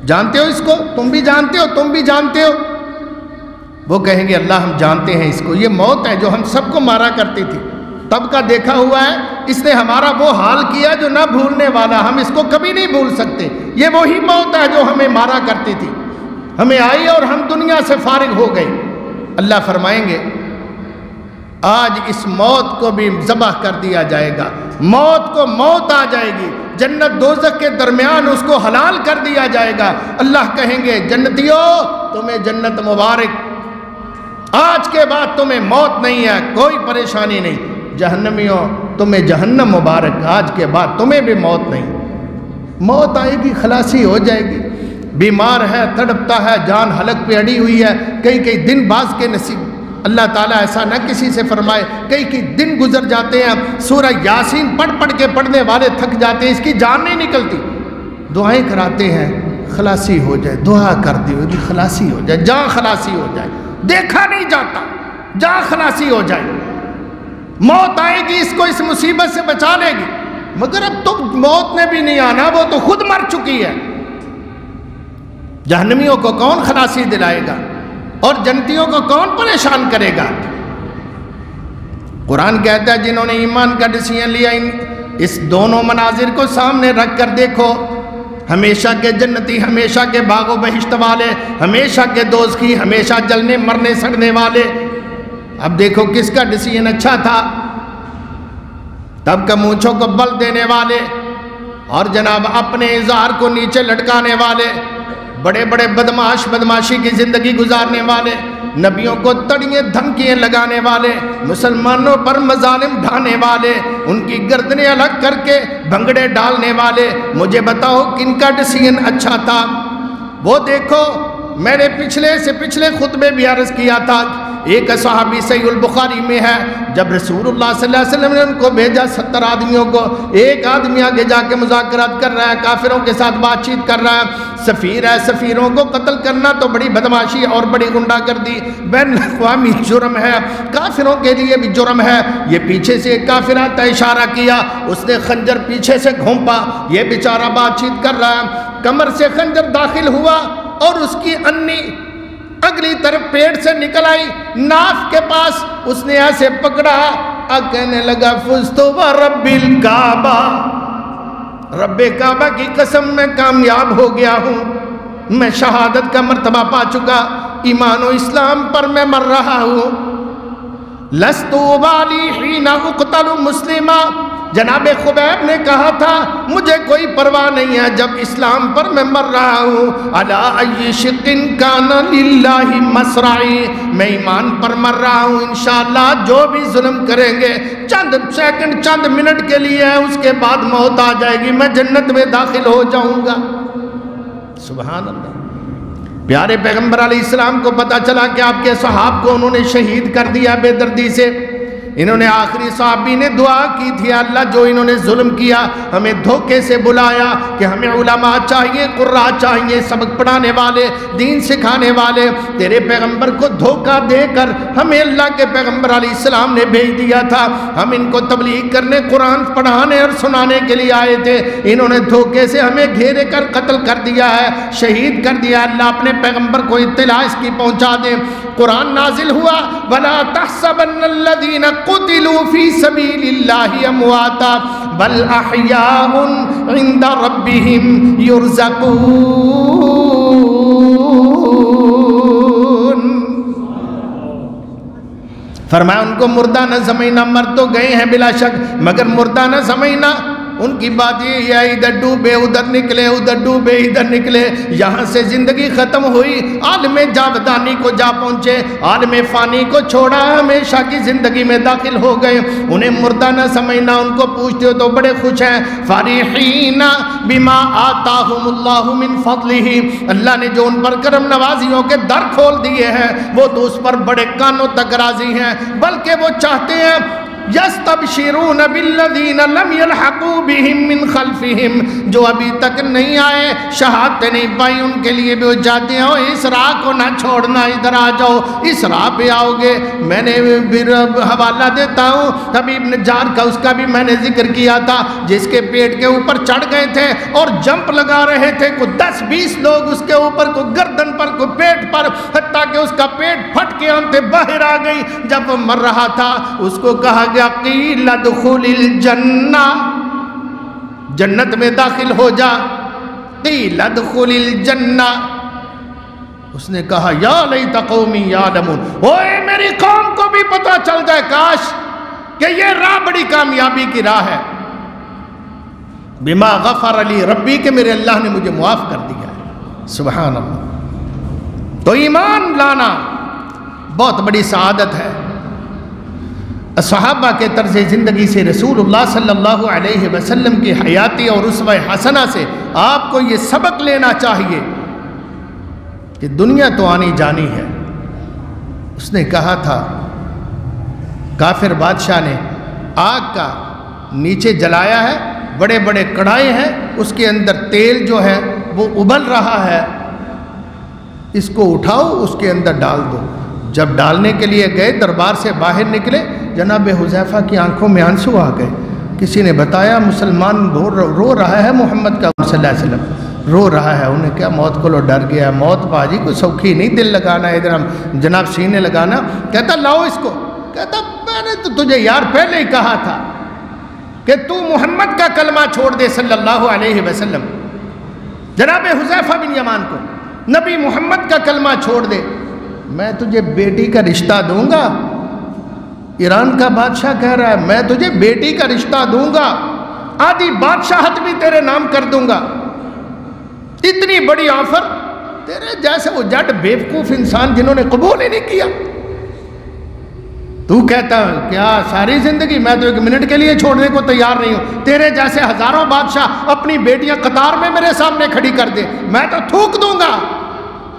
A: جانتے ہو اس کو، تم بھی جانتے ہو، تم بھی جانتے ہو؟ وہ کہیں گے اللہ ہم جانتے ہیں اس کو، یہ موت ہے جو ہم سب کو مارا کرتی تھی، تب کا دیکھا ہوا ہے، اس نے ہمارا وہ حال کیا جو نہ بھولنے والا، ہم اس کو کبھی نہیں بھول سکتے، یہ وہی موت ہے جو ہمیں مارا کرتی تھی، ہمیں آئی اور ہم دنیا سے فارغ ہو گئے۔ اللہ فرمائیں گے آج اس موت کو بھی ذبح کر دیا جائے گا، موت کو موت آ جائے گی، جنت دوزخ کے درمیان اس کو حلال کر دیا جائے گا۔ اللہ کہیں گے جنتیوں تمہیں جنت مبارک، آج کے بعد تمہیں موت نہیں ہے، کوئی پریشانی نہیں۔ جہنمیوں تمہیں جہنم مبارک، آج کے بعد تمہیں بھی موت نہیں، موت آئے گی، خلاصی ہو جائے گی۔ بیمار ہے، تڑپتا ہے، جان حلق پہ اڑی ہوئی ہے، کئی دن باز کے نصیب، اللہ تعالیٰ ایسا نہ کسی سے فرمائے، کئی دن گزر جاتے ہیں، سورہ یاسین پڑھ کے پڑھنے والے تھک جاتے ہیں، اس کی جان نہیں نکلتی، دعائیں کراتے ہیں خلاصی ہو جائے، دعا کر دی ہوگی خلاصی ہو جائے، جان خلاصی ہو جائے، دیکھا نہیں جاتا، جان خلاصی ہو جائے، موت آئے گی، اس کو اس مصیبت سے بچا لے گی، مگر اب تو موت نے بھی نہیں آنا، وہ تو خود مر چکی ہے۔ جہنمیوں کو کون خلاصی دلائے گا اور جنتیوں کو کون پریشان کرے گا؟ قرآن کہتا ہے جنہوں نے ایمان کا ڈیسیژن لیا، اس دونوں مناظر کو سامنے رکھ کر دیکھو، ہمیشہ کے جنتی، ہمیشہ کے باغ و بہشت والے، ہمیشہ کے دوزخی، ہمیشہ جلنے مرنے سڑنے والے۔ اب دیکھو کس کا ڈیسیژن اچھا تھا، تب کا مونچھوں کو بل دینے والے اور جناب اپنے اظہار کو نیچے لٹکانے والے، بڑے بڑے بدماشی کی زندگی گزارنے والے، نبیوں کو تڑیاں دھمکیاں لگانے والے، مسلمانوں پر مظالم ڈھانے والے، ان کی گردنیں الگ کر کے بھنگڑے ڈالنے والے، مجھے بتاؤ کن کا ڈیسیژن اچھا تھا؟ وہ دیکھو، میں نے پچھلے خطبے بھی عرض کیا تھا، ایک صحابی صحیح البخاری میں ہے، جب رسول اللہ صلی اللہ علیہ وسلم نے ان کو بھیجا 70 آدمیوں کو، ایک آدمی آگے جا کے مذاکرات کر رہا ہے، کافروں کے ساتھ بات چیت کر رہا ہے، سفیر ہے، سفیروں کو قتل کرنا تو بڑی بدماشی اور بڑی غنڈہ گردی بین الاقوامی جرم ہے، کافروں کے لیے بھی جرم ہے۔ یہ پیچھے سے ایک کافر آتا اشارہ کیا، اس نے خنجر پیچھے سے گھونپا، یہ بیچارہ بات چیت کر رہا ہے، کمر سے خنجر داخل ہوا اور اس کی انی اگلی طرف پیٹ سے نکل آئی، ناف کے پاس اس نے ایسے پکڑا، اب کہنے لگا فزتو ورب الکعبہ، رب کعبہ کی قسم میں کامیاب ہو گیا ہوں، میں شہادت کا مرتبہ پا چکا، ایمان و اسلام پر میں مر رہا ہوں۔ لست ابالی حین اقتل مسلما، جناب خبیب نے کہا تھا مجھے کوئی پرواہ نہیں ہے جب اسلام پر میں مر رہا ہوں، علی ای شق کان للہ مسرعی، میں ایمان پر مر رہا ہوں، انشاءاللہ جو بھی ظلم کریں گے چند سیکنڈ چند منٹ کے لیے ہے، اس کے بعد موت آ جائے گی، میں جنت میں داخل ہو جاؤں گا۔ سبحان اللہ۔ پیارے پیغمبر علیہ السلام کو پتا چلا کہ آپ کے صحاب کو انہوں نے شہید کر دیا بے دردی سے۔ انہوں نے آخری صحابی نے دعا کی تھی، اللہ جو انہوں نے ظلم کیا ہمیں دھوکے سے بلایا کہ ہمیں علماء چاہیے، قراء چاہیے، سبق پڑھانے والے، دین سکھانے والے، تیرے پیغمبر کو دھوکہ دے کر ہمیں اللہ کے پیغمبر علیہ السلام نے بھیج دیا تھا، ہم ان کو تبلیغ کرنے، قرآن پڑھانے اور سنانے کے لیے آئے تھے، انہوں نے دھوکے سے ہمیں گھیرے کر قتل کر دیا ہے، شہید کر دیا۔ اللہ اپنے پیغمبر کو اطلاع اس کی پہنچا دیں۔ قرآن نازل ہوا، وَلَا تَحْسَبَنَّ الَّذِينَ قُتِلُوا فِي سَبِيلِ اللَّهِ أَمْوَاتًا بَلْ أَحْيَاءٌ عِندَ رَبِّهِمْ يُرْزَقُونَ۔ فرمایا ان کو مردہ نہ سمجھنا، مر تو گئے ہیں بلا شک مگر مردہ نہ سمجھنا۔ ان کی بات یہ ہے ادھر ڈوبے ادھر نکلے، ادھر ڈوبے ادھر نکلے، یہاں سے زندگی ختم ہوئی، عالم جاودانی کو جا پہنچے، عالم فانی کو چھوڑا، ہمیشہ کی زندگی میں داخل ہو گئے۔ انہیں مردہ نہ سمجھنا، ان کو پوچھتے ہو تو بڑے خوش ہیں۔ فَرِحِينَ بِمَا آتَاهُمُ اللَّهُ مِنْ فَضْلِهِ، اللہ نے جو ان پر کرم نوازیوں کے در کھول دیے ہیں وہ تو اس پر بڑے کانوں تک راضی ہیں، بلکہ وہ چاہتے ہیں یستبشرون بالذین لم یلحقوا بہم من خلفہم، جو ابھی تک نہیں آئے، شہادت نہیں پائی، ان کے لیے بھی وہ جاتے ہیں اس راہ کو نہ چھوڑنا، ادھر آ جاؤ، اس راہ پہ آؤ گے۔ میں نے حوالہ دیتا ہوں حبیب نجار کا، اس کا بھی میں نے ذکر کیا تھا، جس کے پیٹ کے اوپر چڑھ گئے تھے اور جمپ لگا رہے تھے، کوئی 10-20 لوگ اس کے اوپر، کوئی گردن پر، کوئی پیٹ پر، حتیٰ کہ اس کا پیٹ پھٹ کے آنتیں باہر آ گئی۔ جب وہ مر رہا تھا اس کو کہا قیل ادخل الجنہ، جنت میں داخل ہو جا، قیل ادخل الجنہ۔ اس نے کہا یا لیت قومی یعلمون، اوے میری قوم کو بھی پتہ چل جائے، کاش کہ یہ راہ بڑی کامیابی کی راہ ہے۔ بما غفر علی ربی، کہ میرے اللہ نے مجھے معاف کر دیا ہے۔ سبحان اللہ۔ تو ایمان لانا بہت بڑی سعادت ہے۔ صحابہ کے طرز زندگی سے، رسول اللہ صلی اللہ علیہ وسلم کی حیاتی اور اسوہ حسنہ سے آپ کو یہ سبق لینا چاہیے کہ دنیا تو آنی جانی ہے۔ اس نے کہا تھا، کافر بادشاہ نے آگ کا نیچے جلایا ہے، بڑے بڑے کڑھائی ہیں، اس کے اندر تیل جو ہے وہ ابل رہا ہے، اس کو اٹھاؤ اس کے اندر ڈال دو۔ جب ڈالنے کے لیے گئے، دربار سے باہر نکلے، جناب حذیفہ کی آنکھوں میں آنسو آ گئے۔ کسی نے بتایا مسلمان رو رہا ہے، محمد کا صلی اللہ علیہ وسلم رو رہا ہے۔ انہیں کیا موت کو لو ڈر گیا، موت باجی کو سوکھی نہیں، دل لگانا ادھر ہم جناب سینے لگانا۔ کہتا لاؤ اس کو، کہتا میں نے تو تجھے یار پہلے ہی کہا تھا کہ تو محمد کا کلمہ چھوڑ دے صلی اللہ علیہ وسلم، جناب حذیفہ بن یمان کو نبی محمد کا کلمہ چھوڑ دے، میں تجھے بیٹی کا رشتہ دوں گا۔ ایران کا بادشاہ کہہ رہا ہے میں تجھے بیٹی کا رشتہ دوں گا، آدھی بادشاہت بھی تیرے نام کر دوں گا۔ اتنی بڑی آفر تیرے جیسے وہ جٹ بیوقوف انسان جنہوں نے قبول ہی نہیں کیا، تو کہتا کیا ساری زندگی میں تو 1 منٹ کے لیے چھوڑنے کو تیار نہیں ہوں، تیرے جیسے ہزاروں بادشاہ اپنی بیٹیاں قطار میں میرے سامنے کھڑی کر دے، میں تو تھوک دوں گا،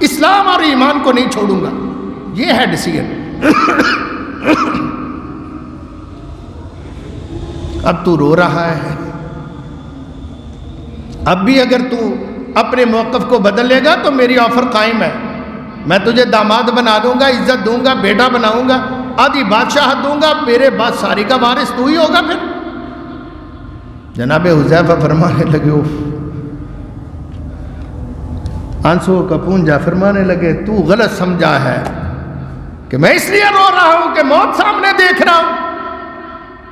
A: اسلام اور ایمان کو نہیں چھوڑوں گا۔ یہ ہے ڈیسیژن۔ اب تو رو رہا ہے، اب بھی اگر تو اپنے موقف کو بدل لے گا تو میری آفر قائم ہے، میں تجھے داماد بنا دوں گا، عزت دوں گا، بیٹا بناؤں گا، آدھی بادشاہت دوں گا، میرے بعد ساری کا وارث تو ہی ہوگا۔ پھر جناب حذیفہ فرمانے لگے، آنسو کا پونجا، فرمانے لگے تو غلط سمجھا ہے کہ میں اس لیے رو رہا ہوں کہ موت سامنے دیکھ رہا ہوں،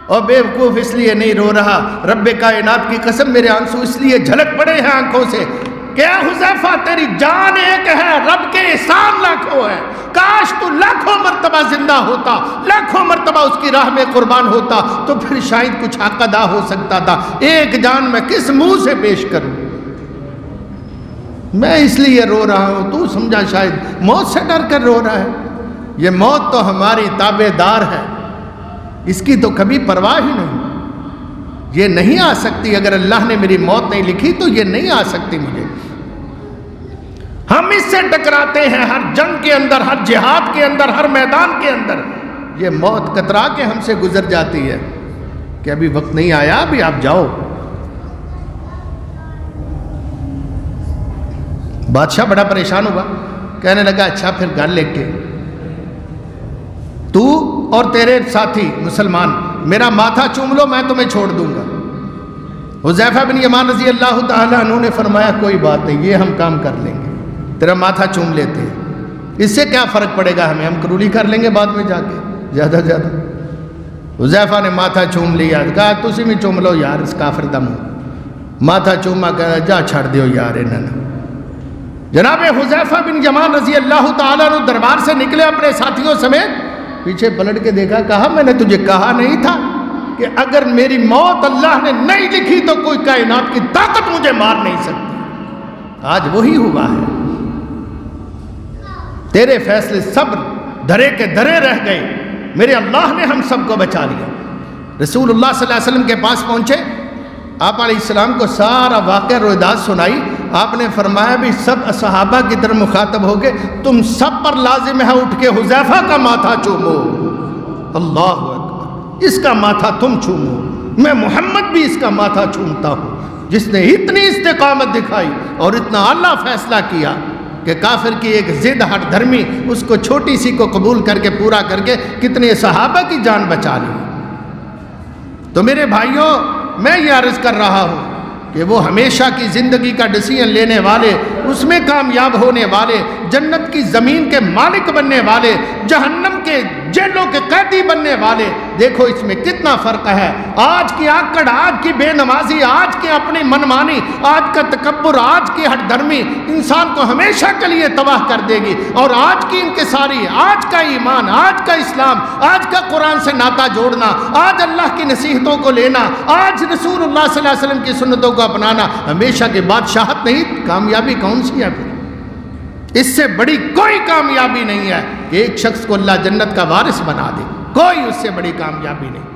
A: اور بیوقوف اس لیے نہیں رو رہا، رب کائنات کی قسم میرے آنسو اس لیے جھلک پڑے ہیں آنکھوں سے کہ اے حذیفہ تیری جان ایک ہے، رب کے احسان لاکھوں ہے، کاش تو لاکھوں مرتبہ زندہ ہوتا، لاکھوں مرتبہ اس کی راہ میں قربان ہوتا تو پھر شاید کچھ حق ادا ہو سکتا تھا، ایک جان میں کس منہ سے پیش کروں؟ میں اس لیے رو رہا ہوں، تو سمجھا شاید موت سے ڈر کر رو رہا ہے۔ یہ موت تو ہماری تابع دار ہے، اس کی تو کبھی پرواہ ہی نہیں، یہ نہیں آ سکتی، اگر اللہ نے میری موت نہیں لکھی تو یہ نہیں آ سکتی مجھے۔ ہم اس سے ٹکراتے ہیں ہر جنگ کے اندر، ہر جہاد کے اندر، ہر میدان کے اندر، یہ موت کترا کے ہم سے گزر جاتی ہے کہ ابھی وقت نہیں آیا، ابھی آپ جاؤ۔ بادشاہ بڑا پریشان ہوا، کہنے لگا اچھا پھر گھر لے کے تو اور تیرے ساتھی مسلمان میرا ماتھا چوم لو، میں تمہیں چھوڑ دوں گا۔ حذیفہ بن یمان رضی اللہ تعالیٰ عنہ نے فرمایا کوئی بات نہیں، یہ ہم کام کر لیں گے، تیرا ماتھا چوم لیتے ہیں، اس سے کیا فرق پڑے گا ہمیں، ہم قبولی کر لیں گے بعد میں جا کے زیادہ زیادہ۔ حذیفہ نے ماتھا چوم لیا، کہا تسی بھی چوم لو یار اس کافر دا منہ، ماتھا چوما، کہا جا چھڑ دیو یار انہاں۔ جناب حذیفہ بن یمان رضی اللہ تعالیٰ عنہ دربار سے نکلے اپنے ساتھیوں سمیت، پیچھے پلٹ کے دیکھا، کہا میں نے تجھے کہا نہیں تھا کہ اگر میری موت اللہ نے نہیں لکھی تو کوئی کائنات کی طاقت مجھے مار نہیں سکتی۔ آج وہی ہوا ہے، تیرے فیصلے سب دھرے کے دھرے رہ گئے، میرے اللہ نے ہم سب کو بچا لیا۔ رسول اللہ صلی اللہ علیہ وسلم کے پاس پہنچے، آپ علیہ السلام کو سارا واقعہ رویداد سنائی، آپ نے فرمایا بھی سب صحابہ کی طرف مخاطب ہو گئے، تم سب پر لازم ہے اٹھ کے حذیفہ کا ماتھا چومو، اللہ اکبر، اس کا ماتھا تم چومو، میں محمد بھی اس کا ماتھا چومتا ہوں، جس نے اتنی استقامت دکھائی اور اتنا اعلیٰ فیصلہ کیا کہ کافر کی ایک ضد ہٹ دھرمی اس کو چھوٹی سی کو قبول کر کے پورا کر کے کتنے صحابہ کی جان بچا لی۔ تو میرے بھائیوں، میں یہ عرض کر رہا ہوں کہ وہ ہمیشہ کی زندگی کا ڈیسیژن لینے والے، اس میں کامیاب ہونے والے، جنت کی زمین کے مالک بننے والے، جہنم کے جیلوں کے قیدی بننے والے، دیکھو اس میں کتنا فرق ہے۔ آج کی آکڑ، آج کی بے نمازی، آج کی اپنی منمانی، آج کا تکبر، آج کی ہٹ دھرمی انسان کو ہمیشہ کے لیے تباہ کر دے گی، اور آج کی انکساری، آج کا ایمان، آج کا اسلام، آج کا قرآن سے ناطہ جوڑنا، آج اللہ کی نصیحتوں کو لینا، آج رسول اللہ صلی اللہ علیہ وسلم کی سنتوں کو اپنانا ہمیشہ کی بادشاہت نہیں، کامیابی کون سی ہے پھر؟ اس سے بڑی کوئی کامیابی نہیں ہے کہ ایک شخص کو اللہ جنت کا وارث بنا دے، کوئی اس سے بڑی کامیابی نہیں۔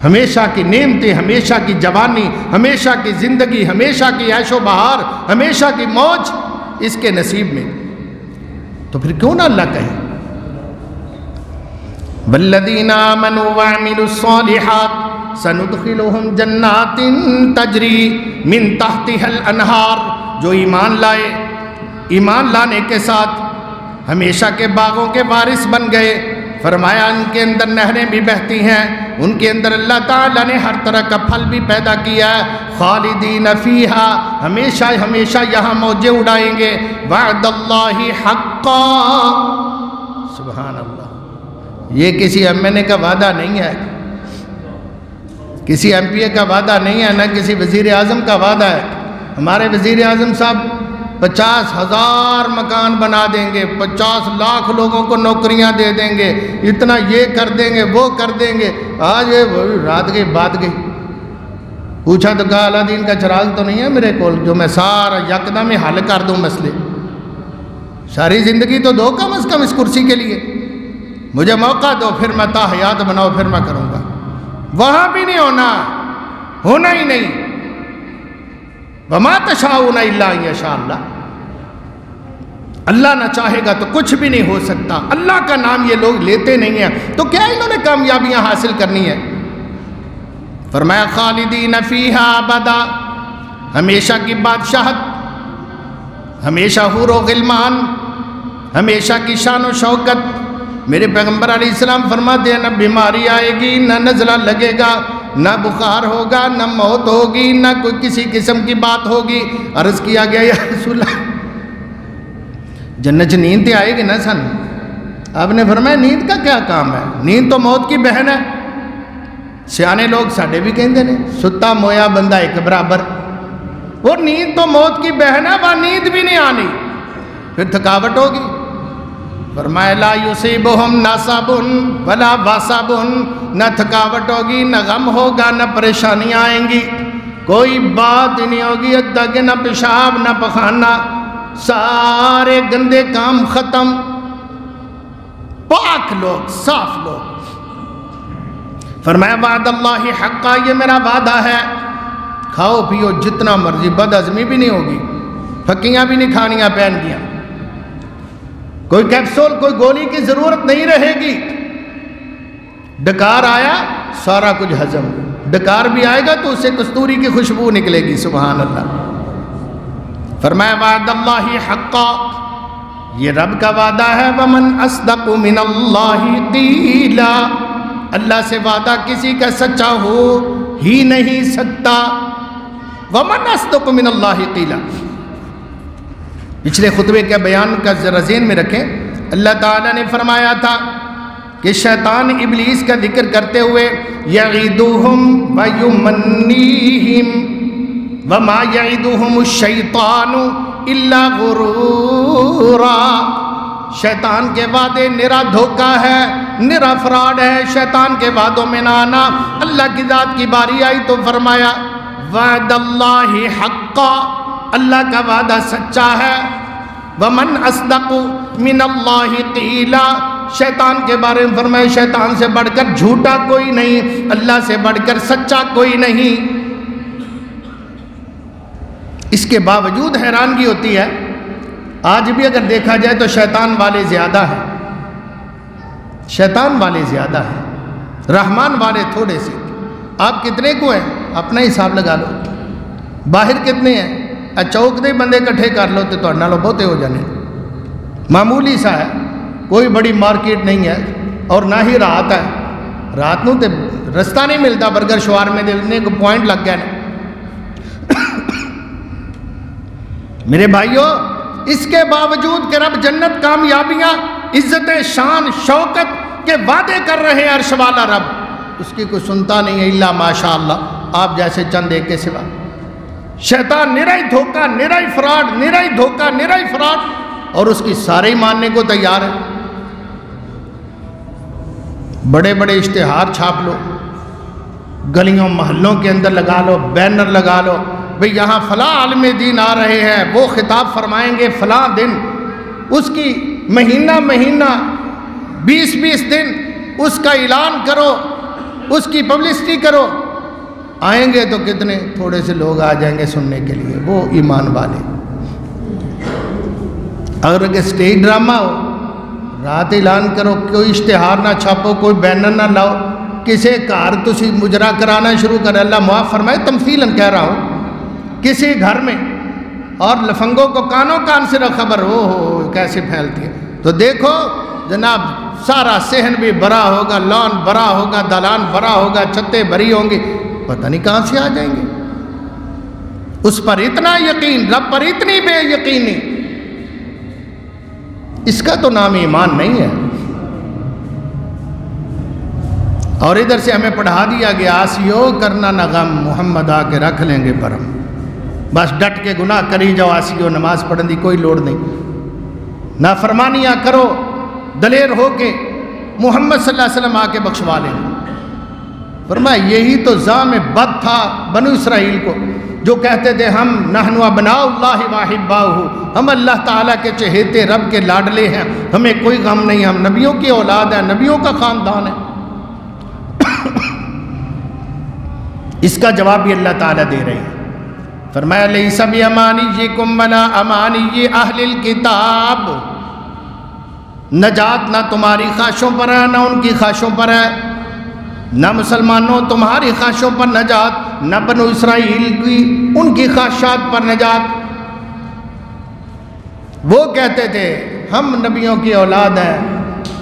A: ہمیشہ کی نعمتیں، ہمیشہ کی جوانی، ہمیشہ کی زندگی، ہمیشہ کی عیش و بہار، ہمیشہ کی موج اس کے نصیب میں، تو پھر کیوں نہ اللہ کہے والذین آمنوا وعملوا الصالحات سندخلهم جنات تجری من تحتها الانہار، جو ایمان لائے، ایمان لانے کے ساتھ ہمیشہ کے باغوں کے وارث بن گئے، فرمایا ان کے اندر نہریں بھی بہتی ہیں، ان کے اندر اللہ تعالیٰ نے ہر طرح کا پھل بھی پیدا کیا ہے، خالدین فیہا، ہمیشہ ہمیشہ یہاں موجیں اڑائیں گے، وعد اللہ حقا، سبحان اللہ، یہ کسی ایم این اے کا وعدہ نہیں ہے، کسی ایم پی اے کا وعدہ نہیں ہے، نہ کسی وزیر اعظم کا وعدہ ہے۔ ہمارے وزیر اعظم صاحب 50,000 مکان بنا دیں گے، 50 لاکھ لوگوں کو نوکریاں دے دیں گے، اتنا یہ کر دیں گے، وہ کر دیں گے، آج رات گئی بات گئی۔ پوچھا تو کہا الادین کا چراغ تو نہیں ہے میرے کول جو میں سارا یکدم میں حل کر دوں مسئلے، ساری زندگی تو دو کم از کم اس کرسی کے لیے، مجھے موقع دو، پھر میں تا حیات بناؤ، پھر میں کروں گا۔ وہاں بھی نہیں ہونا ہی نہیں، وما تشاءون الا ان یشاء اللہ، اللہ نہ چاہے گا تو کچھ بھی نہیں ہو سکتا۔ اللہ کا نام یہ لوگ لیتے نہیں ہیں تو کیا انہوں نے کامیابیاں حاصل کرنی ہے؟ فرمایا خالدین فیہا ابدا، ہمیشہ کی بادشاہت، ہمیشہ حور و غلمان، ہمیشہ کی شان و شوکت۔ میرے پیغمبر علیہ السلام فرماتے ہیں نہ بیماری آئے گی، نہ نزلہ لگے گا، نہ بخار ہوگا، نہ موت ہوگی، نہ کوئی کسی قسم کی بات ہوگی۔ عرض کیا گیا یا رسول اللہ جنت نیند تے آئے گی نا سن؟ آپ نے فرمایا نیند کا کیا کام ہے، نیند تو موت کی بہن ہے، سیانے لوگ ساڈے بھی کہندے نے ستا مویا بندہ ایک برابر. وہ نیند تو موت کی بہن ہے، وہ نیند بھی نہیں آنی، پھر تھکاوٹ ہوگی. فرمایا لا یصیبہم نصب ولا وصب، نہ تھکاوٹ ہوگی، نہ غم ہوگا، نہ پریشانیاں آئیں گی، کوئی بات نہیں ہوگی، ادھر نہ پیشاب نہ پخانہ، سارے گندے کام ختم، پاک لوگ، صاف لوگ. فرمایا وعد اللہ حقا، یہ میرا وعدہ ہے، کھاؤ پیو جتنا مرضی، بد ہضمی بھی نہیں ہوگی، پھکیاں بھی نہیں کھانیاں پہن گیا، کوئی کیپسول کوئی گولی کی ضرورت نہیں رہے گی. ڈکار آیا سارا کچھ ہضم، ڈکار بھی آئے گا تو اسے کستوری کی خوشبو نکلے گی. سبحان اللہ. فرمایا وعد اللہ حقا، یہ رب کا وعدہ ہے. ومن اصدق من اللہ قیلا، اللہ سے وعدہ کسی کا سچا ہو ہی نہیں سکتا. ومن اصدق من اللہ قیلا. پچھلے خطبے کے بیان کا ذرا ذہن میں رکھیں. اللہ تعالیٰ نے فرمایا تھا کہ شیطان ابلیس کا ذکر کرتے ہوئے یعیدہم ویمنیہم وما یعیدہم الشیطان الا غرورا، شیطان کے وعدے نرا دھوکہ ہے، نرا فراڈ ہے، شیطان کے وعدوں میں نہ آنا. اللہ کی ذات کی باری آئی تو فرمایا وعد اللہ حقا، اللہ کا وعدہ سچا ہے. ومن اصدق من اللہ قیلا، شیطان کے بارے میں فرمایا شیطان سے بڑھ کر جھوٹا کوئی نہیں، اللہ سے بڑھ کر سچا کوئی نہیں. اس کے باوجود حیرانگی ہوتی ہے، آج بھی اگر دیکھا جائے تو شیطان والے زیادہ ہیں، شیطان والے زیادہ ہیں، رحمان والے تھوڑے سے. آپ کتنے کو ہیں اپنا حساب لگا لو، باہر کتنے ہیں، چوک دے بندے کٹھے کر لو تو تھوڑے نالوں بہتے ہو جانے. معمولی سا ہے، کوئی بڑی مارکیٹ نہیں ہے اور نہ ہی رات ہے. رات نو تے رستہ نہیں ملتا برگر شوار میں دینے کو پوائنٹ لگ گیا نا. میرے بھائیو، اس کے باوجود کہ رب جنت، کامیابیاں، عزت، شان، شوکت کے وعدے کر رہے ہیں عرش والا رب، اس کی کوئی سنتا نہیں ہے الا ماشاء اللہ، آپ جیسے چند ایک کے سوا. شیطان نرائی دھوکہ، نرائی فراڈ، نرائی دھوکہ، نرائی فراڈ، اور اس کی سارے ہی ماننے کو تیار ہے. بڑے بڑے اشتہار چھاپ لو، گلیوں محلوں کے اندر لگا لو، بینر لگا لو، بھئی یہاں فلاں عالم دین آ رہے ہیں، وہ خطاب فرمائیں گے فلاں دن، اس کی مہینہ 20 دن اس کا اعلان کرو، اس کی پبلسٹی کرو. آئیں گے تو کتنے تھوڑے سے لوگ آ جائیں گے سننے کے لیے، وہ ایمان والے. اگر کہ سٹیج ڈرامہ ہو، رات اعلان کرو، کوئی اشتہار نہ چھاپو، کوئی بینر نہ لاؤ، کسی گھر تسی مجرا کرانا شروع کر، اللہ معاف فرمائے تمثیلاً کہہ رہا ہوں، کسی گھر میں، اور لفنگوں کو کانوں کان سے خبر ہو کیسے پھیلتی ہے. تو دیکھو جناب، سارا صحن بھی بھرا ہوگا، لان بھرا ہوگا، دالان بھرا ہوگا، چھتیں بھری ہوں گی، پتہ نہیں کہاں سے آ جائیں گے. اس پر اتنا یقین، رب پر اتنی بے یقینی، اس کا تو نام ایمان نہیں ہے. اور ادھر سے ہمیں پڑھا دیا گیا آسیو کرنا نہ غم، محمد آ کے رکھ لیں گے پرم. بس ڈٹ کے گناہ کری جاؤ، آسیو نماز پڑھنے دی کوئی لوڑ نہیں. نافرمانیاں کرو دلیر ہو کے، محمد صلی اللہ علیہ وسلم آ کے بخشوا لیں گے. فرمایا یہی تو زام بد تھا بنو اسرائیل کو، جو کہتے تھے ہم نحن ابناء اللہ واحباؤہ، ہم اللہ تعالیٰ کے چہیتے رب کے لاڈلے ہیں، ہمیں کوئی غم نہیں، ہم نبیوں کی اولاد ہیں، نبیوں کا خاندان ہے. اس کا جواب بھی اللہ تعالیٰ دے رہے ہیں. فرمایا لیس بامانیکم ولا امانی اہل الکتاب، نجات نہ تمہاری خواہشوں پر ہے نہ ان کی خواہشوں پر ہے، نہ مسلمانوں تمہاری خواہشوں پر نجات، نہ بنو اسرائیل کی ان کی خواہشات پر نجات. وہ کہتے تھے ہم نبیوں کی اولاد ہیں،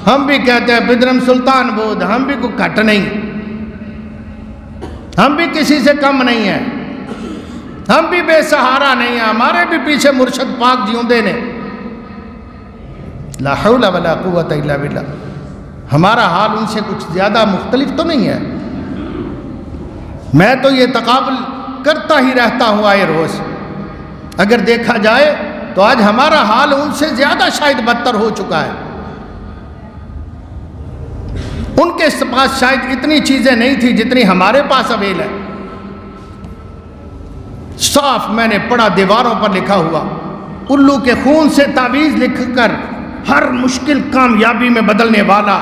A: ہم بھی کہتے ہیں بدرم سلطان بود، ہم بھی کوئی گھٹ نہیں، ہم بھی کسی سے کم نہیں ہیں، ہم بھی بے سہارا نہیں ہیں، ہمارے بھی پیچھے مرشد پاک جیوندے نے. لا حول ولا قوت الا باللہ. ہمارا حال ان سے کچھ زیادہ مختلف تو نہیں ہے. میں تو یہ تقابل کرتا ہی رہتا ہوں آئے روز. اگر دیکھا جائے تو آج ہمارا حال ان سے زیادہ شاید بدتر ہو چکا ہے. ان کے پاس شاید اتنی چیزیں نہیں تھی جتنی ہمارے پاس اویل ہے. صاف میں نے پڑھا دیواروں پر لکھا ہوا، الو کے خون سے تعویذ لکھ کر ہر مشکل کامیابی میں بدلنے والا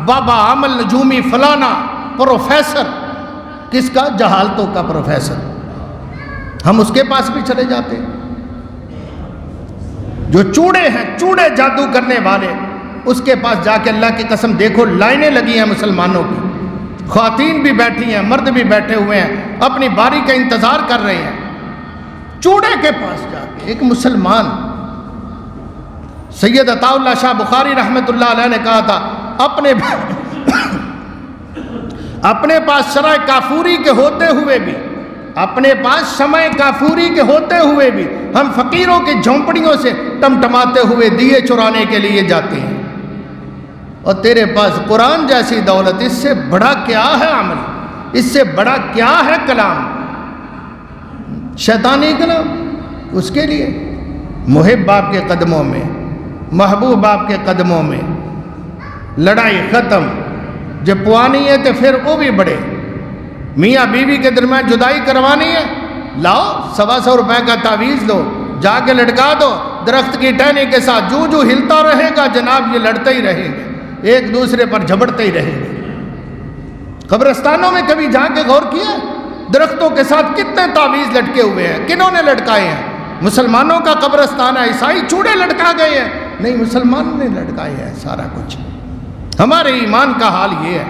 A: بابا عمل نجومی فلانا پروفیسر. کس کا؟ جہالتوں کا پروفیسر. ہم اس کے پاس بھی چلے جاتے ہیں. جو چوڑے ہیں، چوڑے جادو کرنے والے، اس کے پاس جا کے اللہ کی قسم دیکھو لائنیں لگی ہیں مسلمانوں کی. خواتین بھی بیٹھی ہیں، مرد بھی بیٹھے ہوئے ہیں، اپنی باری کا انتظار کر رہے ہیں. چوڑے کے پاس جا کے ایک مسلمان، سید عطا اللہ شاہ بخاری رحمۃ اللہ علیہ نے کہا تھا اپنے پاس شرع کافوری کے ہوتے ہوئے بھی، اپنے پاس شمع کافوری کے ہوتے ہوئے بھی ہم فقیروں کی جھونپڑیوں سے ٹمٹماتے ہوئے دیے چرانے کے لیے جاتے ہیں. اور تیرے پاس قرآن جیسی دولت، اس سے بڑا کیا ہے عمل، اس سے بڑا کیا ہے کلام، شیطانی کلام. اس کے لیے محب آپ کے قدموں میں، محبوب آپ کے قدموں میں، لڑائی ختم. جب پوانی ہے تو پھر وہ بھی بڑے. میاں بیوی کے درمیان جدائی کروانی ہے، لاؤ 125 روپے کا تعویذ لو، جا کے لٹکا دو درخت کی ٹہنی کے ساتھ. جو جو ہلتا رہے گا جناب یہ لڑتے ہی رہیں گے، ایک دوسرے پر جھپڑتے ہی رہیں گے. قبرستانوں میں کبھی جا کے غور کیا؟ درختوں کے ساتھ کتنے تعویذ لٹکے ہوئے ہیں، کنہوں نے لٹکائے ہیں؟ مسلمانوں کا قبرستان ہے، عیسائی چوڑے لٹکا گئے ہیں؟ نہیں، مسلمانوں نے لٹکائے ہیں سارا کچھ. ہمارے ایمان کا حال یہ ہے.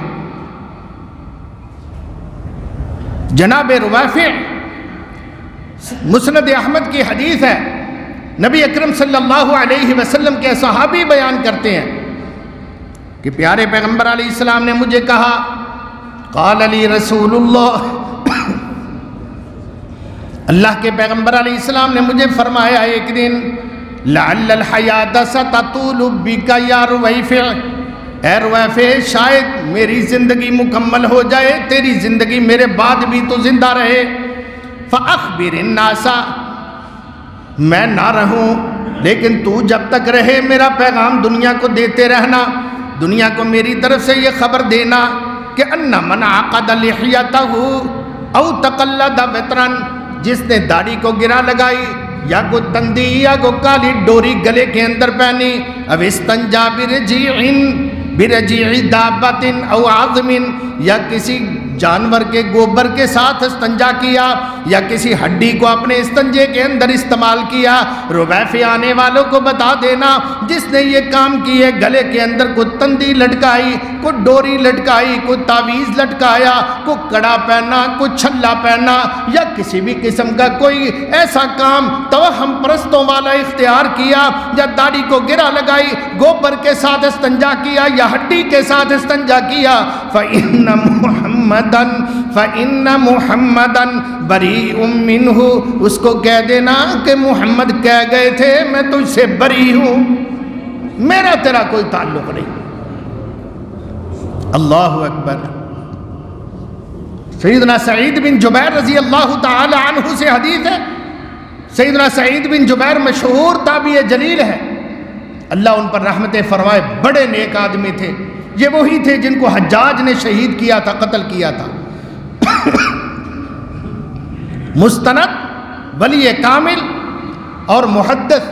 A: جناب روافع، مسند احمد کی حدیث ہے، نبی اکرم صلی اللہ علیہ وسلم کے صحابی بیان کرتے ہیں کہ پیارے پیغمبر علیہ السلام نے مجھے کہا، قال علی رسول اللہ، اللہ کے پیغمبر علیہ السلام نے مجھے فرمایا ایک دن، لعل الحیات ستطول بک یا رویفع، اے رویفع شاید میری زندگی مکمل ہو جائے، تیری زندگی میرے بعد بھی تو زندہ رہے. فاخبر الناس، میں نہ رہوں لیکن تو جب تک رہے میرا پیغام دنیا کو دیتے رہنا، دنیا کو میری طرف سے یہ خبر دینا کہ ان من عقد لحیتہ او تقلد وطرا، جس نے داڑھی کو گرا لگائی یا کو تندی یا کو کالی ڈوری گلے کے اندر پہنی، اب استنجا برجیع دابت او عظم، یا کسی جانور کے گوبر کے ساتھ استنجا کیا یا کسی ہڈی کو اپنے استنجے کے اندر استعمال کیا، روافع آنے والوں کو بتا دینا جس نے یہ کام کیے، گلے کے اندر کو تندی لٹکائی، کو ڈوری لٹکائی، کو تعویذ لٹکایا، کو کڑا پہنا، کو چھلا پہنا، یا کسی بھی قسم کا کوئی ایسا کام توہم پرستوں والا اختیار کیا، یا داڑھی کو گرا لگائی، گوبر کے ساتھ استنجا کیا یا ہڈی کے ساتھ استنجا کیا، فَإِنَّ مُحَمَّدًا بَرِيءٌ مِّنْهُ، اس کو کہہ دینا کہ محمد کہہ گئے تھے میں تجھ سے بری ہوں، میرا تیرا کوئی تعلق نہیں. اللہ اکبر. سیدنا سعید بن جبیر رضی اللہ تعالی عنہ سے حدیث ہے. سیدنا سعید بن جبیر مشہور تابعی جلیل ہے، اللہ ان پر رحمت فرمائے، بڑے نیک آدمی تھے. یہ وہی تھے جن کو حجاج نے شہید کیا تھا، قتل کیا تھا. مستند ولی کامل اور محدث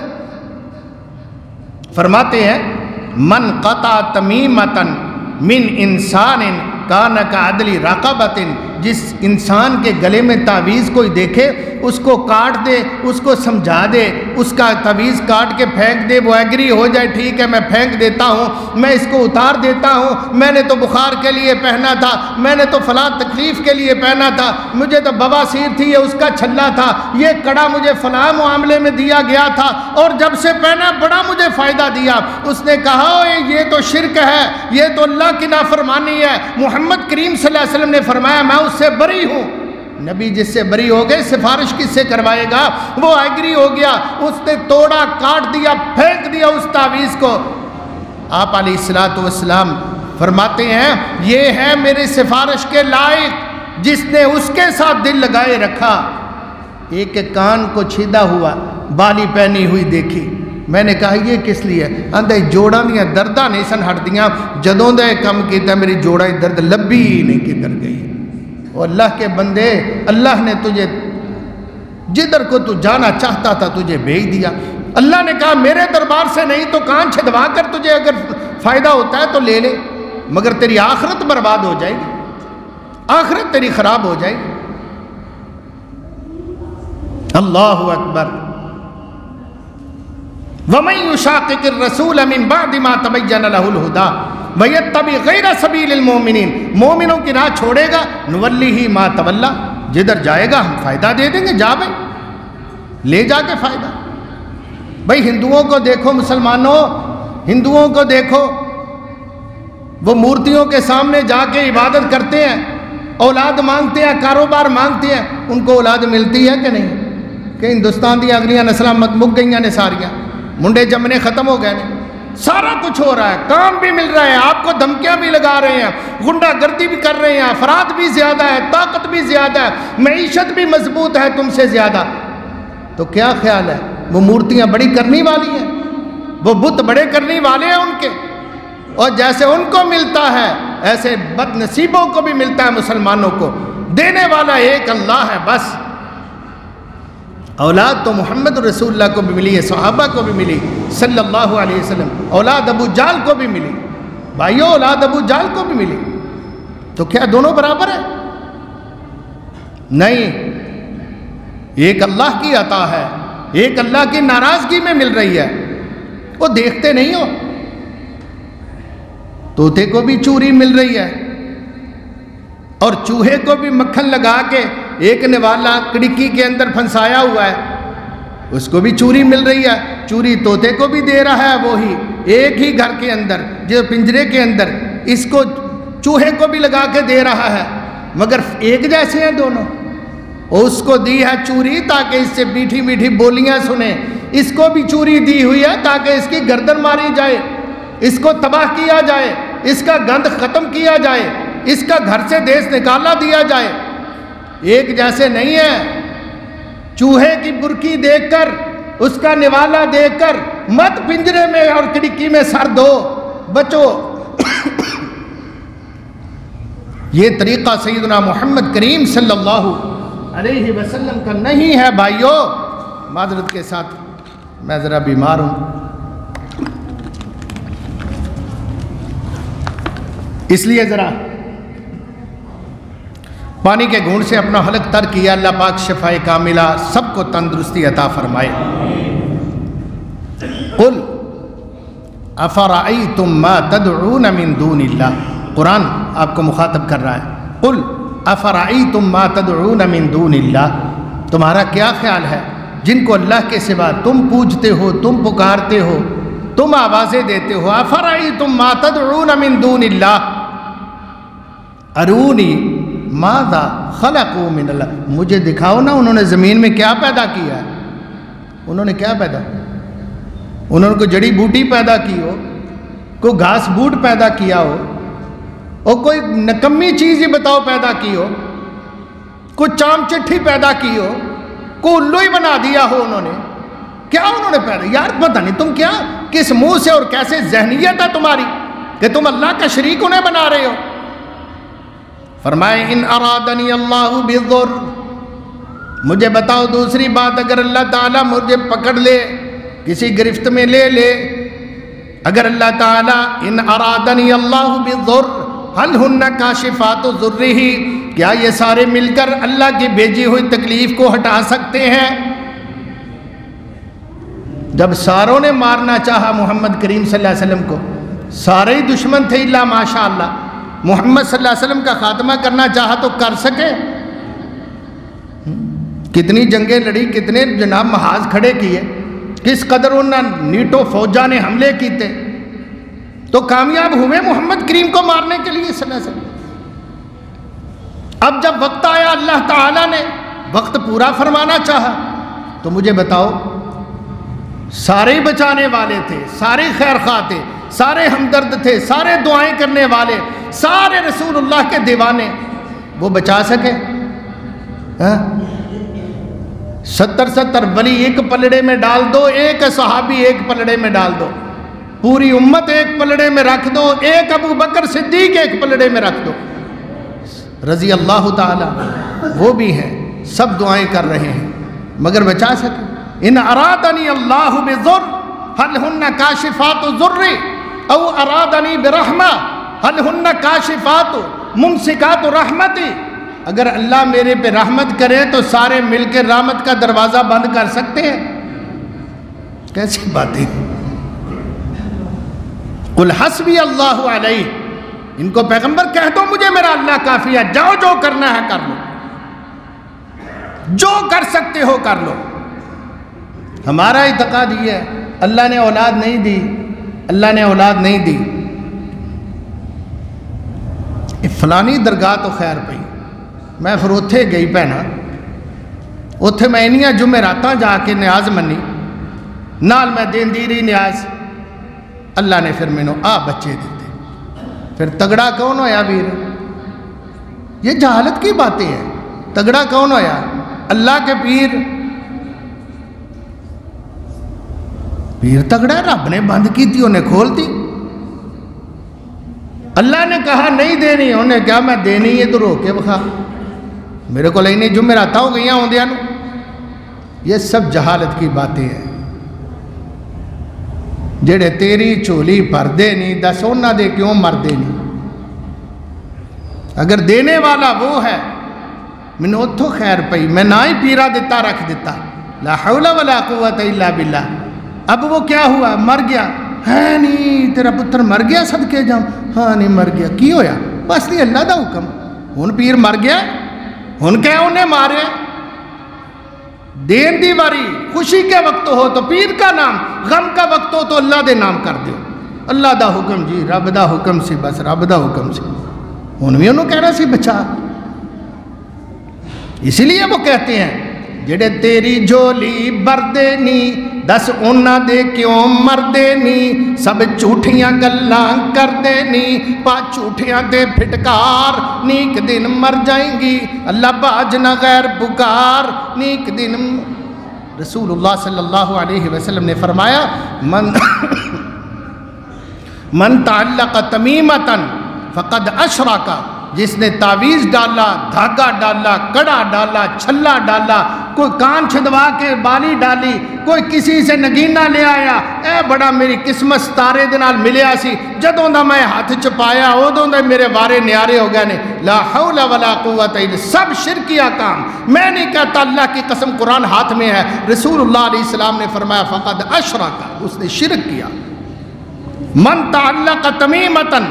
A: فرماتے ہیں، من قطع تمیمتا من انسان کان کعدل رقبۃ، جس انسان کے گلے میں تعویذ کوئی دیکھے اس کو کاٹ دے، اس کو سمجھا دے، اس کا تعویذ کاٹ کے پھینک دے، وہ ایگری ہو جائے ٹھیک ہے میں پھینک دیتا ہوں، میں اس کو اتار دیتا ہوں، میں نے تو بخار کے لیے پہنا تھا، میں نے تو فلاں تکلیف کے لیے پہنا تھا، مجھے تو بواسیر تھی یہ اس کا چھلا تھا، یہ کڑا مجھے فلاں معاملے میں دیا گیا تھا اور جب سے پہنا بڑا مجھے فائدہ دیا. اس نے کہا یہ تو شرک ہے، یہ تو اللہ کی نافرمانی ہے. محمد کریم صلی اللہ علیہ وسلم نے فرمایا میں اس سے بری ہوں. نبی جس سے بری ہو گئے سفارش کس سے کروائے گا؟ وہ ایگری ہو گیا، اس نے توڑا، کاٹ دیا، پھینک دیا اس تعویذ کو. آپ علیہ الصلوۃ والسلام فرماتے ہیں یہ ہے میرے سفارش کے لائق، جس نے اس کے ساتھ دل لگائے رکھا، ایک کان کو چھیدا ہوا بالی پہنی ہوئی دیکھی، میں نے کہا یہ کس لیے؟ آندھے جوڑاں دیاں درداں نہیں سن ہٹ دیاں، جدوں دے کم کیتا میری جوڑاں درد لبی ہی نہیں کدھر گئی۔ اور اللہ کے بندے، اللہ نے تجھے جدھر کو تو جانا چاہتا تھا تجھے بھیج دیا۔ اللہ نے کہا میرے دربار سے نہیں تو کان چھدوا کر تجھے اگر فائدہ ہوتا ہے تو لے لے، مگر تیری آخرت برباد ہو جائے گی، آخرت تیری خراب ہو جائے گی۔ اللہ اکبر۔ وَمَن يُشَاقِقِ الرَّسُولَ مِن بَعْدِ مَا تَبَيَّنَ لَهُ الْهُدَىٰ وَيَتَّبِعْ غَيْرَ سَبِيلِ الْمُؤْمِنِينَ، مومنوں کی راہ چھوڑے گا، نُوَلِّهِ مَا تَوَلَّىٰ، جدھر جائے گا ہم فائدہ دے دیں گے، جا بھائی لے جا کے فائدہ۔ بھائی ہندوؤں کو دیکھو، مسلمانوں ہندوؤں کو دیکھو، وہ مورتیوں کے سامنے جا کے عبادت کرتے ہیں، اولاد مانگتے ہیں، کاروبار مانگتے ہیں، ان کو اولاد ملتی ہے کہ نہیں؟ کہ ہندوستان دی اگلیاں نسلاں مک گئیاں نے ساریاں، منڈے جمنے ختم ہو گئے نے، سارا کچھ ہو رہا ہے، کام بھی مل رہا ہے، آپ کو دھمکیاں بھی لگا رہے ہیں، غنڈہ گردی بھی کر رہے ہیں، افراد بھی زیادہ ہے، طاقت بھی زیادہ ہے، معیشت بھی مضبوط ہے تم سے زیادہ، تو کیا خیال ہے؟ وہ مورتیاں بڑی کرنی والی ہیں، وہ بت بڑے کرنے والے ہیں ان کے، اور جیسے ان کو ملتا ہے ایسے بد نصیبوں کو بھی ملتا ہے، مسلمانوں کو دینے والا ایک اللہ ہے بس۔ اولاد تو محمد رسول اللہ کو بھی ملی ہے، صحابہ کو بھی ملی صلی اللہ علیہ وسلم، اولاد ابو جہل کو بھی ملی، بھائیو اولاد ابو جہل کو بھی ملی، تو کیا دونوں برابر ہیں؟ نہیں، ایک اللہ کی عطا ہے، ایک اللہ کی ناراضگی میں مل رہی ہے، وہ دیکھتے نہیں ہو، طوطے کو بھی چوری مل رہی ہے، اور چوہے کو بھی مکھن لگا کے ایک نوالا کڑکی کے اندر پھنسایا ہوا ہے، اس کو بھی چوری مل رہی ہے، چوری طوطے کو بھی دے رہا ہے وہی، ایک ہی گھر کے اندر جو پنجرے کے اندر، اس کو چوہے کو بھی لگا کے دے رہا ہے، مگر ایک جیسے ہیں دونوں۔ اس کو دی ہے چوری تاکہ اس سے میٹھی میٹھی بولیاں سنیں، اس کو بھی چوری دی ہوئی ہے تاکہ اس کی گردن ماری جائے، اس کو تباہ کیا جائے، اس کا گند ختم کیا جائے، اس کا گھر سے دیس نکالا دیا جائے، ایک جیسے نہیں ہے۔ چوہے کی برکی دیکھ کر، اس کا نوالا دیکھ کر مت پنجرے میں اور کھڑکی میں سر دو، بچو۔ یہ طریقہ سیدنا محمد کریم صلی اللہ علیہ وسلم کا نہیں ہے بھائیو۔ معذرت کے ساتھ میں ذرا بیمار ہوں، اس لیے ذرا پانی کے گھونٹ سے اپنا حلق تر کیا۔ اللہ پاک شفائے کاملہ سب کو تندرستی عطا فرمائے۔ قل افرأیتم ما تدعون من دون اللہ، قرآن آپ کو مخاطب کر رہا ہے۔ قل افرأیتم ما تدعون من دون اللہ، تمہارا کیا خیال ہے جن کو اللہ کے سوا تم پوجتے ہو، تم پکارتے ہو، تم آوازیں دیتے ہو۔ افرأیتم ما تدعون من دون اللہ ارونی ماذا خلقوا من اللہ، مجھے دکھاؤ نا انہوں نے زمین میں کیا پیدا کیا ہے، انہوں نے کیا پیدا، انہوں نے کوئی جڑی بوٹی پیدا کی ہو، کوئی گھاس بوٹ پیدا کیا ہو، اور کوئی نکمی چیز ہی بتاؤ پیدا کی ہو، کوئی چام چٹھی پیدا کی ہو، کوئی الو ہی بنا دیا ہو انہوں نے، کیا انہوں نے پیدا؟ یار پتہ نہیں تم کیا کس منہ سے اور کیسے ذہنیت ہے تمہاری کہ تم اللہ کا شریک انہیں بنا رہے ہو۔ فرمائے ان ارادنی اللہ بالضر، مجھے بتاؤ دوسری بات، اگر اللہ تعالیٰ مجھے پکڑ لے، کسی گرفت میں لے لے، اگر اللہ تعالیٰ ان ارادنی اللہ بالضر هل ہن کاشفات ضرہ، کیا یہ سارے مل کر اللہ کی بھیجی ہوئی تکلیف کو ہٹا سکتے ہیں؟ جب ساروں نے مارنا چاہا محمد کریم صلی اللہ علیہ وسلم کو، سارے ہی دشمن تھے الا ماشاء اللہ، محمد صلی اللہ علیہ وسلم کا خاتمہ کرنا چاہا تو کر سکے؟ کتنی جنگیں لڑی، کتنے جناب محاذ کھڑے کیے، کس قدر ان نیٹو فوجا نے حملے کیتے، تو کامیاب ہوئے محمد کریم کو مارنے کے لیے صلی اللہ علیہ وسلم۔ اب جب وقت آیا اللہ تعالیٰ نے وقت پورا فرمانا چاہا، تو مجھے بتاؤ، سارے بچانے والے تھے، سارے خیر خواہ تھے، سارے ہمدرد تھے، سارے دعائیں کرنے والے، سارے رسول اللہ کے دیوانے، وہ بچا سکے؟ 70 ولی ایک پلڑے میں ڈال دو، ایک صحابی ایک پلڑے میں ڈال دو، پوری امت ایک پلڑے میں رکھ دو، ایک ابو بکر صدیق ایک پلڑے میں رکھ دو، رضی اللہ تعالی، وہ بھی ہیں، سب دعائیں کر رہے ہیں مگر بچا سکے؟ ان ارادنی اللہ بضر هل ہن کاشفات ضر او ارادنی برحمہ هل ہن کاشفات ممسکات رحمتی، اگر اللہ میرے پہ رحمت کرے تو سارے مل کے رحمت کا دروازہ بند کر سکتے ہیں؟ کیسی باتیں؟ قل حسبی اللہ علیہ، ان کو پیغمبر کہہ دو مجھے میرا اللہ کافی ہے، جاؤ جو کرنا ہے کر لو، جو کر سکتے ہو کر لو۔ ہمارا اعتقاد یہ ہے اللہ نے اولاد نہیں دی، اللہ نے اولاد نہیں دی، فلانی درگاہ تو خیر پئی، میں پھر اتھے گئی پینا، اتھے میں انیاں جمعراتاں جا کے نیاز منی، نال میں دین دی رہی نیاز، اللہ نے پھر مینوں بچے دیتے، پھر تگڑا کون ہویا ویر؟ یہ جہالت کی باتیں ہیں۔ تگڑا کون ہویا؟ اللہ کے پیر تگڑا، رب نے بند کی تھی انہیں کھول دی، اللہ نے کہا نہیں دینی، انہیں کہا میں دینی ہے تو رو کے بخا، میرے کو لئینے جمعراتا ہو گئی ہوں دیانو۔ یہ سب جہالت کی باتیں ہیں۔ جڑے تیری چولی پر دے نہیں دس اونا دے کیوں مر دے نہیں؟ اگر دینے والا وہ ہے، میں نے اتھو خیر پئی، میں نہ ہی پیرا دیتا رکھ دیتا، لا حول ولا قوت الا باللہ۔ اب وہ کیا ہوا؟ مر گیا ہے نہیں، تیرا پتر مر گیا صدقے جاؤں، ہاں نہیں مر گیا، کی ہویا؟ بس نہیں اللہ دا حکم، ہن پیر مر گیا، ہن کیا انہیں مارے؟ دین دی واری خوشی کے وقت ہو تو پیر کا نام، غم کا وقت ہو تو اللہ دے نام کر دیو، اللہ دا حکم جی، رب دا حکم سی، بس رب دا حکم سی، ہن بھی انہوں کہہ رہا سی بچا۔ اسی لیے وہ کہتے ہیں جڑے تیری جولی بردے نی دس اونا دے کیوں مردے نی، سب جھوٹیاں گلاں کردے نی، پا جھوٹیاں دے پھٹکار، نیک دن مر جائیں گی، اللہ باج نہ غیر پکار، نیک دن۔ رسول اللہ صلی اللہ علیہ وسلم نے فرمایا من تعلق تمیمتاً فقد اشرک، جس نے تعویذ ڈالا، دھاگا ڈالا، کڑا ڈالا، چھلا ڈالا، کوئی کان چھدوا کے بالی ڈالی، کوئی کسی سے نگینہ لے آیا، اے بڑا میری قسمت ستارے دے نال ملیا سی، جدوں دا میں ہاتھ چپایا ادوں دے میرے وارے نیارے ہو گئے نے، لا حول ولا قوت الا، سب شرکیہ کام۔ میں نہیں کہتا، اللہ کی قسم قرآن ہاتھ میں ہے، رسول اللہ علیہ السلام نے فرمایا فقد اشرک، اس نے شرک کیا۔ من تعلق تمیمتاً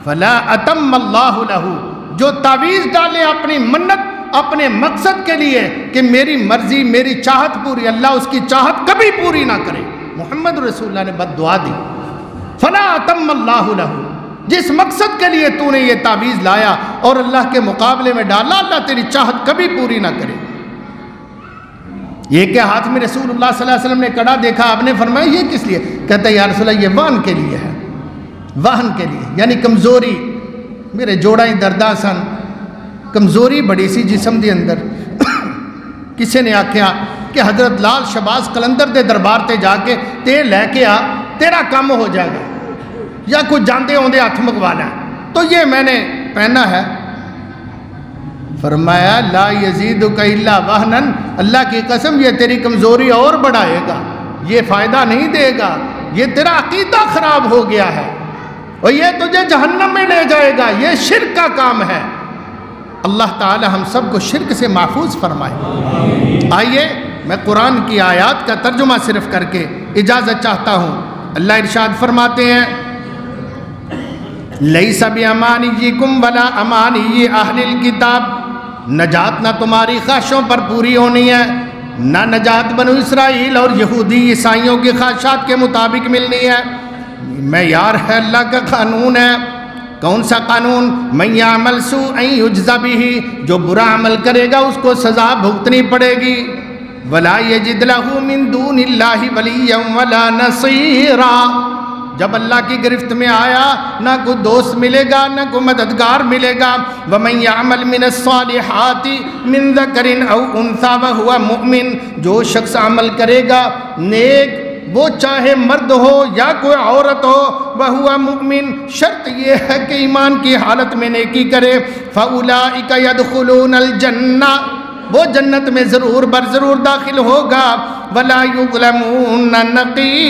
A: فلا اتم اللہ لہو، جو تعویذ ڈالے اپنی منت اپنے مقصد کے لیے کہ میری مرضی میری چاہت پوری، اللہ اس کی چاہت کبھی پوری نہ کرے، محمد رسول اللہ نے بد دعا دی۔ فلا اتم اللہ لہو، جس مقصد کے لیے تو نے یہ تعویذ لایا اور اللہ کے مقابلے میں ڈالا، اللہ تیری چاہت کبھی پوری نہ کرے۔ یہ کہ ہاتھ میں رسول اللہ صلی اللہ علیہ وسلم نے کڑا دیکھا، آپ نے فرمایا یہ کس لیے؟ کہتا ہے یا رسول اللہ یہ وہن کے لیے ہے، وہن کے لیے، یعنی کمزوری، میرے جوڑا ہی دردہ سن، کمزوری بڑی سی جسم دے اندر۔ کسی نے آکھیا کہ حضرت لال شباز قلندر دے دربار تے جا کے تے لے کے آ، تیرا کام ہو جائے گا، یا کوئی جاندے ہوندے ہاتھ مگوانا، تو یہ میں نے پہنا ہے۔ فرمایا لا یزیدک الا وہنا، اللہ کی قسم یہ تیری کمزوری اور بڑھائے گا، یہ فائدہ نہیں دے گا، یہ تیرا عقیدہ خراب ہو گیا ہے اور یہ تجھے جہنم میں لے جائے گا، یہ شرک کا کام ہے۔ اللہ تعالی ہم سب کو شرک سے محفوظ فرمائے۔ آئیے میں قرآن کی آیات کا ترجمہ صرف کر کے اجازت چاہتا ہوں۔ اللہ ارشاد فرماتے ہیں لیس بامانیکم ولا امانی اہل الکتاب، نجات نہ تمہاری خواہشوں پر پوری ہونی ہے، نہ نجات بنو اسرائیل اور یہودی عیسائیوں کی خواہشات کے مطابق ملنی ہے، معیار ہے اللہ کا قانون ہے۔ کون سا قانون؟ من یعمل سوءا یجز بہ، جو برا عمل کرے گا اس کو سزا بھگتنی پڑے گی، ولا یجد لہ من دون اللہ ولیا ولا نصیرا، جب اللہ کی گرفت میں آیا نہ کوئی دوست ملے گا نہ کوئی مددگار ملے گا. وَمَن يَعْمَلْ مِنَ الصَّالِحَاتِ مِن ذَكَرٍ أَوْ أُنثَىٰ وَهُوَ مُؤْمِنٌ، جو شخص عمل کرے گا نیک، وہ چاہے مرد ہو یا کوئی عورت ہو، وَهُوَ مُؤْمِن، شرط یہ ہے کہ ایمان کی حالت میں نیکی کرے. فَأُولَٰئِكَ يَدْخُلُونَ الْجَنَّةَ، وہ جنت میں ضرور برضرور داخل ہوگا. وَلَا يُظْلَمُونَ نَقِيرًا.